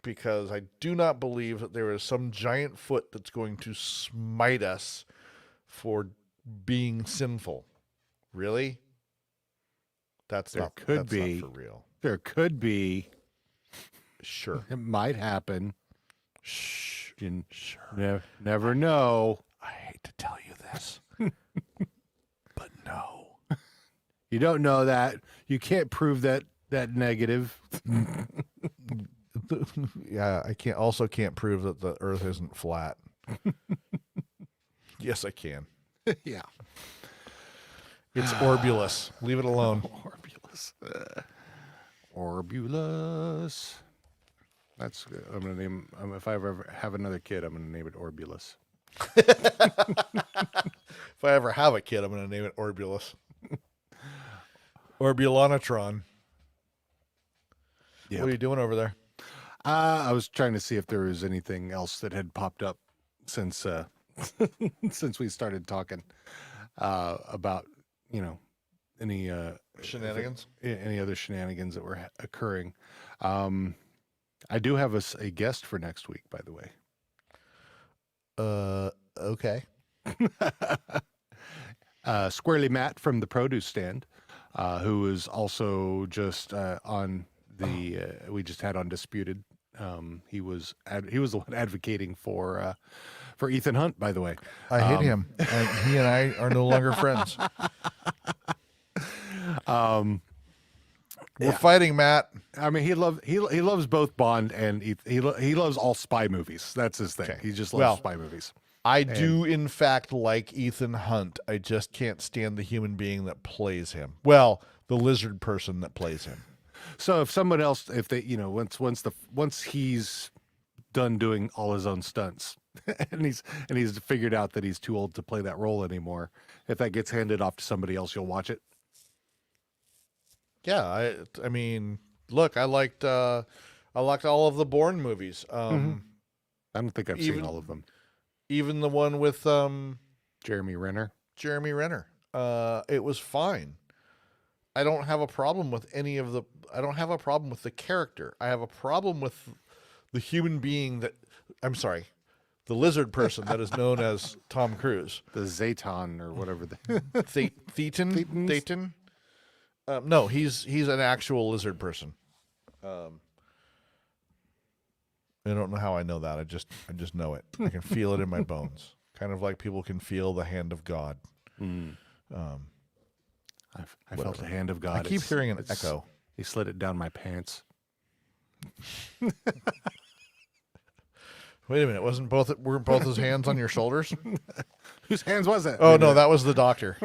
Because I do not believe that there is some giant foot that's going to smite us for being sinful. Really? That's not for real. There could be. Sure. It might happen. Shh. You Sure. never know. I hate to tell you this, but no. You don't know that. You can't prove that negative. Yeah, I can't prove that the Earth isn't flat. Yes, I can. Yeah. It's orbulous. Leave it alone. Orbulus. Orbulus. That's good. I'm gonna name. If I ever have another kid, I'm gonna name it Orbulus. If I ever have a kid, I'm going to name it Orbulus. Orbulonatron. Yep. What are you doing over there? I was trying to see if there was anything else that had popped up since since we started talking about any Shenanigans? any other shenanigans that were occurring. I do have a guest for next week, by the way. Okay. Squarely Matt from the produce stand, who is also just on the we just had Undisputed. He was the one advocating for Ethan Hunt, by the way. I hate him. He and I are no longer friends. We're fighting, Matt. I mean, he loves both Bond and he loves all spy movies. That's his thing. Okay. He just loves spy movies. I do, in fact, like Ethan Hunt. I just can't stand the human being that plays him. Well, the lizard person that plays him. So if someone else, if they, once he's done doing all his own stunts, and he's figured out that he's too old to play that role anymore, if that gets handed off to somebody else, you'll watch it. Yeah, I mean, look, I liked all of the Bourne movies. I don't think I've seen all of them. Even the one with Jeremy Renner. It was fine. I don't have a problem with I don't have a problem with the character. I have a problem with the human being the lizard person that is known as Tom Cruise. The Zayton or whatever. Thetan? No, he's an actual lizard person. I don't know how I know that. I just know it. I can feel it in my bones. Kind of like people can feel the hand of God. I felt the hand of God. I keep hearing an echo. He slid it down my pants. Wait a minute, weren't both his hands on your shoulders? Whose hands was it? Oh no, that was the doctor.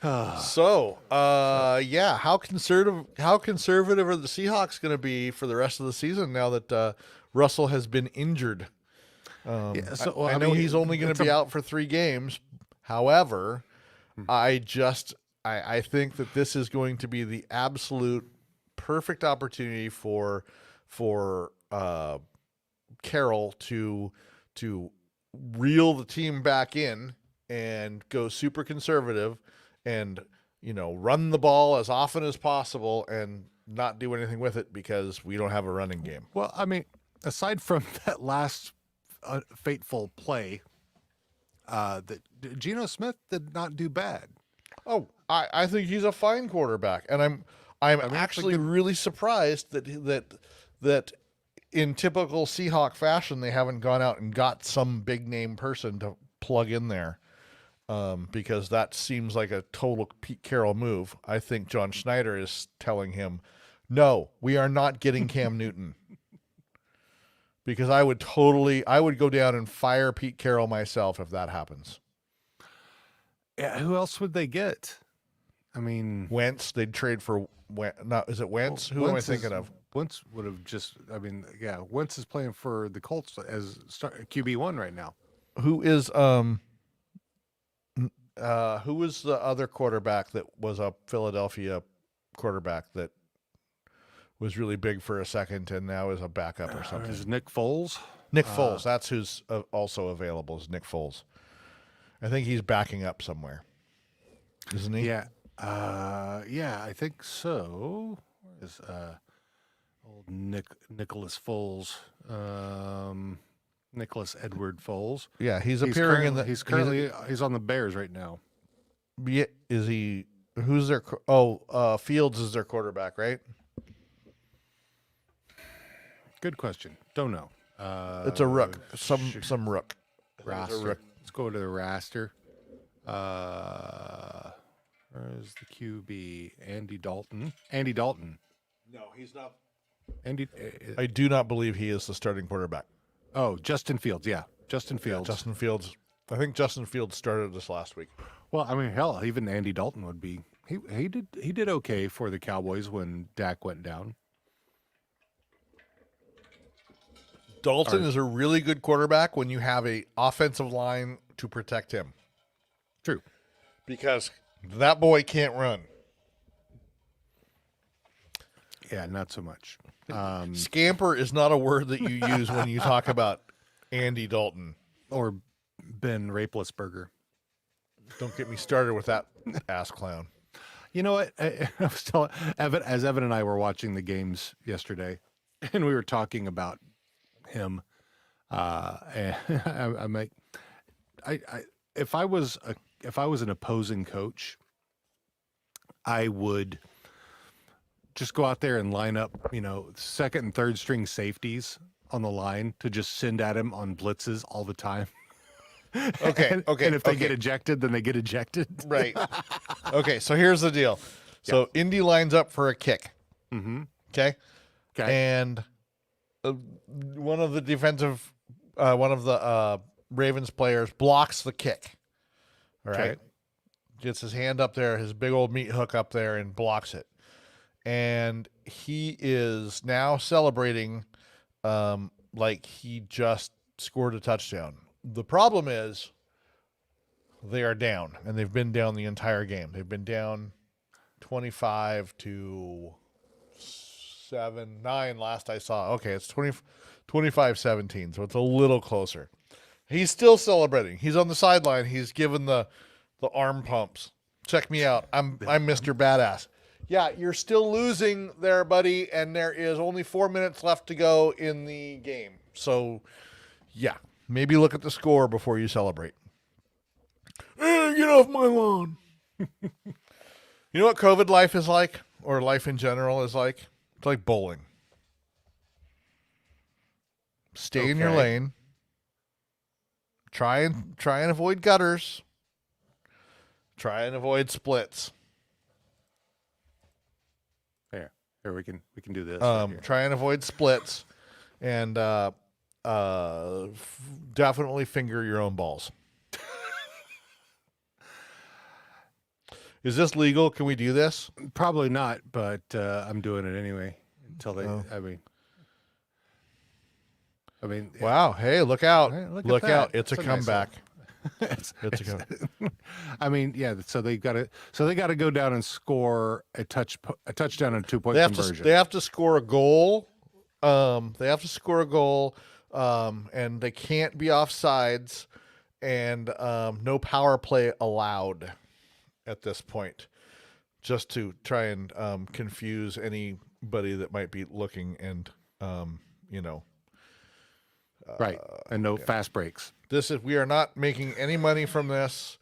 So, yeah, how conservative are the Seahawks going to be for the rest of the season now that Russell has been injured? Yeah, so, I know he's only going to be out for 3 games. However, I think that this is going to be the absolute perfect opportunity for Carroll to reel the team back in and go super conservative and, run the ball as often as possible and not do anything with it because we don't have a running game. Well, I mean, aside from that last fateful play, that Geno Smith did not do bad. Oh, I think he's a fine quarterback, and I'm actually really surprised that in typical Seahawk fashion they haven't gone out and got some big name person to plug in there, because that seems like a total Pete Carroll move. I think John Schneider is telling him, no, we are not getting Cam Newton. Because I would go down and fire Pete Carroll myself if that happens. Yeah, who else would they get? I mean, Wentz, they'd trade for is it Wentz? Who am I thinking of? Wentz would have Wentz is playing for the Colts as QB1 right now. Who is who was the other quarterback that was a Philadelphia quarterback that was really big for a second and now is a backup or something? Is Nick Foles? Nick Foles. That's who's also available, is Nick Foles. I think he's backing up somewhere, isn't he? Yeah. Yeah, I think so. Where is old Nicholas Foles? Nicholas Edward Foles. Yeah, he's appearing he's on the Bears right now. Yeah, is he? Who's their? Fields is their quarterback, right? Good question. Don't know. It's a rook. Some rook. Roster. Let's go to the roster. Where's the QB? Andy Dalton. No, he's not. I do not believe he is the starting quarterback. Oh, Justin Fields. Yeah, Justin Fields. Justin Fields. I think Justin Fields started this last week. Well, I mean, hell, even Andy Dalton would be. He did okay for the Cowboys when Dak went down. Dalton is a really good quarterback when you have a offensive line to protect him. True. Because that boy can't run. Yeah, not so much. Scamper is not a word that you use when you talk about Andy Dalton. Or Ben Rapelessberger. Don't get me started with that ass clown. You know what? I was telling Evan and I were watching the games yesterday, and we were talking about him. And I'm like, if I was an opposing coach, I would just go out there and line up, second and third string safeties on the line to just send at him on blitzes all the time. Okay. And if they get ejected, then they get ejected. Right. Okay. So here's the deal. So Indy lines up for a kick. Mm-hmm. Okay. And one of the Ravens players blocks the kick. All right. Okay. Gets his hand up there, his big old meat hook up there, and blocks it. And he is now celebrating like he just scored a touchdown. The problem is they are down, and they've been down the entire game. They've been down 25-9 last I saw. Okay, it's 25-17, so it's a little closer. He's still celebrating. He's on the sideline. He's giving the arm pumps. Check me out. I'm Mr. Badass. Yeah, you're still losing there, buddy, and there is only 4 minutes left to go in the game. So, yeah, maybe look at the score before you celebrate. Get off my lawn. You know what COVID life is like, or life in general is like? It's like bowling. Stay in your Okay. lane. Try and avoid gutters. Try and avoid splits. Here we can do this. right here. Try and avoid splits, and definitely finger your own balls. Is this legal? Can we do this? Probably not, but I'm doing it anyway until they. Oh. I mean. Wow! Hey, look out! Hey, look at Look out! that. It's a That's a nice comeback. it's- It's a comeback. I mean, yeah. So they got to go down and score a touchdown and a 2-point They have conversion. to. They have to score a goal. They have to score a goal. And they can't be offsides, and no power play allowed at this point. Just to try and confuse anybody that might be looking, and right, and no fast breaks. we are not making any money from this.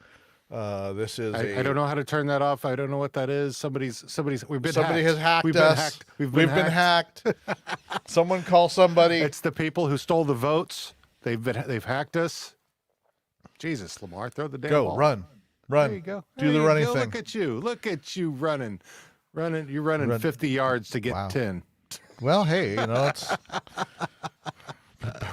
This is I don't know how to turn that off. I don't know what that is. Somebody's. We've been. somebody hacked. has hacked We've us. Been hacked. We've been hacked. Someone call somebody. It's the people who stole the votes. They've hacked us. Jesus, Lamar, throw the damn Go ball. run. There you go. Do There the you running go. thing. Look at you running. You're running Run. 50 yards to get 10. Well, hey, it's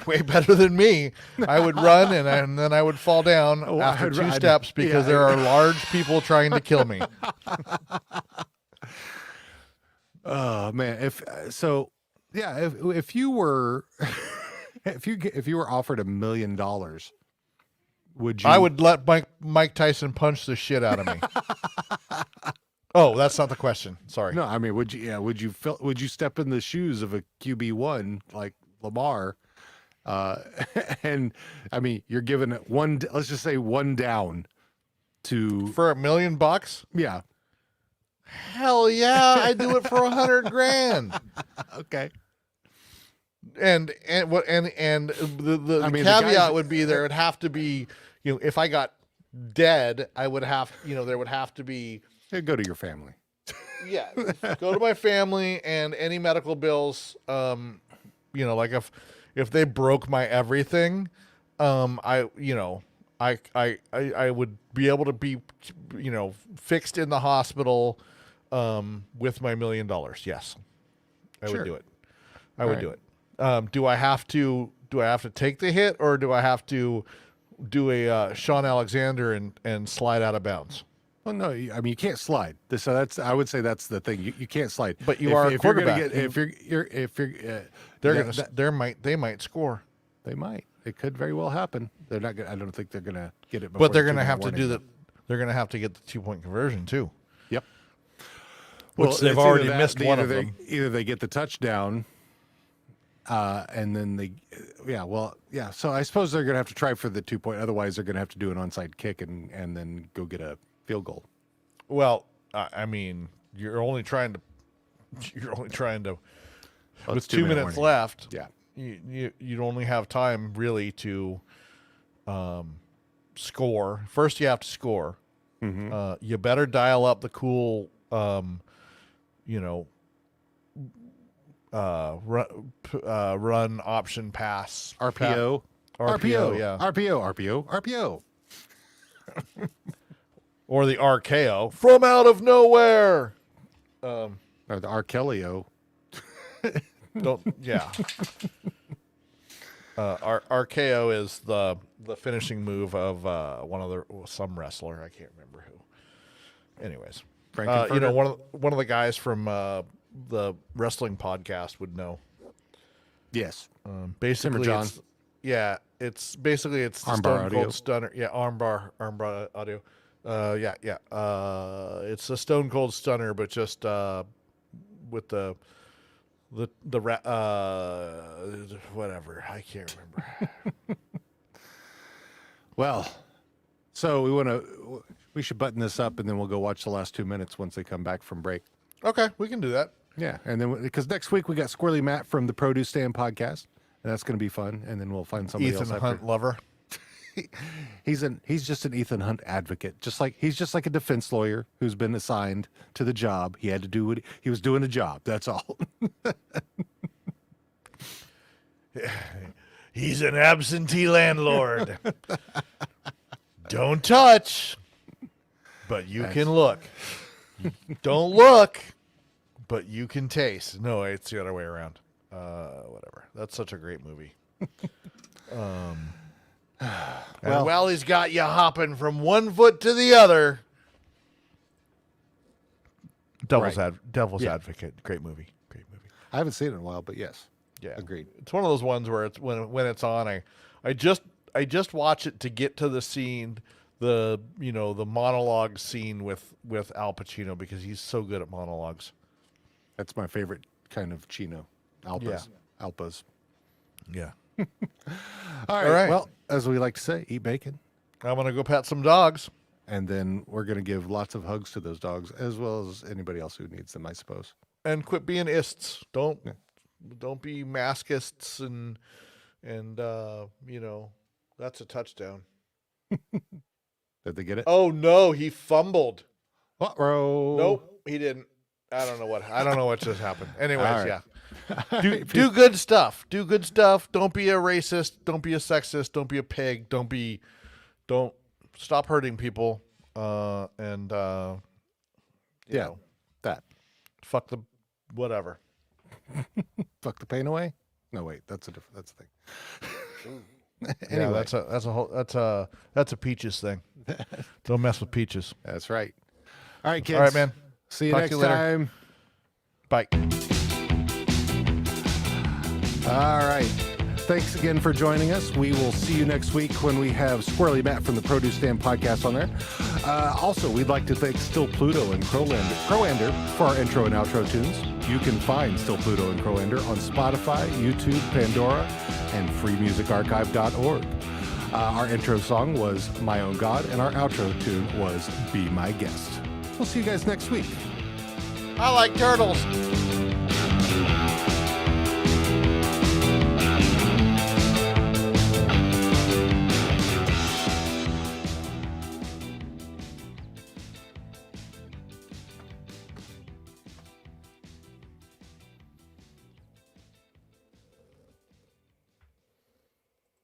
way better than me. I would run and then I would fall down after two steps because there are large people trying to kill me. Oh man, if you were if you were offered $1 million, would you? I would let Mike Tyson punch the shit out of me. Oh, that's not the question. Sorry. No, I mean, would you? Yeah, would you step in the shoes of a QB1 like Lamar? And I mean, you're given one. Let's just say one down to For $1 million? yeah. Hell yeah, I'd do it for $100,000. Okay. And the I mean, the caveat guys- would be there would have to be, if I got dead, I would have, there would have to be, Yeah, go to your family. yeah, go to my family and any medical bills. Like if they broke my everything, I would be able to be, fixed in the hospital, with my $1 million. Yes, I Sure. would do it. I would right. do it. Do I have to take the hit, or do I have to do a Sean Alexander and slide out of bounds? Well, no, I mean you can't slide. So I would say that's the thing. You can't slide. But you are a if you're gonna quarterback. get, They might score, they might. It could very well happen. They're not. I don't think they're gonna get it. but they're going going to have to do that. They're going to have to get the 2-point conversion too. Yep. Which they've it's already either missed one of either them. Either they get the touchdown, and then So I suppose they're going to have to try for the 2-point. Otherwise, they're going to have to do an onside kick and then go get a field goal. Well, I mean, you're only trying to. Well, With it's 2 minutes left, Yeah. you'd only have time really to score. First, you have to score. Mm-hmm. You better dial up the cool, run option pass. RPO. RPO, yeah. RPO. Or the RKO from out of nowhere. Or the R. Kelly-O. Yeah. RKO is the finishing move of some wrestler. I can't remember who. Anyways, Frankenfurter? one of the guys from the wrestling podcast would know. Yes. Basically, John. it's basically the Armbar Stone audio. Cold Stunner. Yeah, armbar audio. It's a Stone Cold Stunner, but just with the whatever. I can't remember. Well, so we should button this up and then we'll go watch the last 2 minutes once they come back from break. Okay, we can do that. Yeah, and then because next week we got Squirrely Matt from the Produce Stand podcast, and that's going to be fun. And then we'll find somebody else Ethan after. Hunt lover. He's just an Ethan Hunt advocate. He's just like a defense lawyer who's been assigned to the job. He had to do what he was doing a job. That's all. He's an absentee landlord. Don't touch, but you can look. Don't look, but you can taste. No, it's the other way around. Whatever. That's such a great movie. And while he's got you hopping from one foot to the other, Devil's Advocate, great movie. I haven't seen it in a while, but yes. Yeah, Agreed. It's one of those ones where it's when it's on, I just watch it to get to the scene, the monologue scene with Al Pacino, because he's so good at monologues. That's my favorite kind of Chino. Alpas. Yeah. Alpas. Yeah. All right. Well, as we like to say, eat bacon. I'm gonna go pet some dogs. And then we're going to give lots of hugs to those dogs, as well as anybody else who needs them, I suppose. And quit being ists. Don't be maskists and that's a touchdown. Did they get it? Oh no, he fumbled. Uh-oh. Nope, he didn't. I don't know what just happened. Anyways, All right. yeah. Do good stuff. Do good stuff. Don't be a racist. Don't be a sexist. Don't be a pig. Don't stop hurting people. And you know, that. fuck the whatever. Fuck the pain away? No, wait, that's a thing. Anyway, yeah, that's a Peaches thing. Don't mess with Peaches. That's right. All right, kids. All right, man. See you Talk next to you later. time. Bye. All right. Thanks again for joining us. We will see you next week when we have Squirrely Matt from the Produce Stand podcast on there. Also, we'd like to thank Still Pluto and Croander for our intro and outro tunes. You can find Still Pluto and Croander on Spotify, YouTube, Pandora, and freemusicarchive.org. Our intro song was My Own God, and our outro tune was Be My Guest. We'll see you guys next week. I like turtles.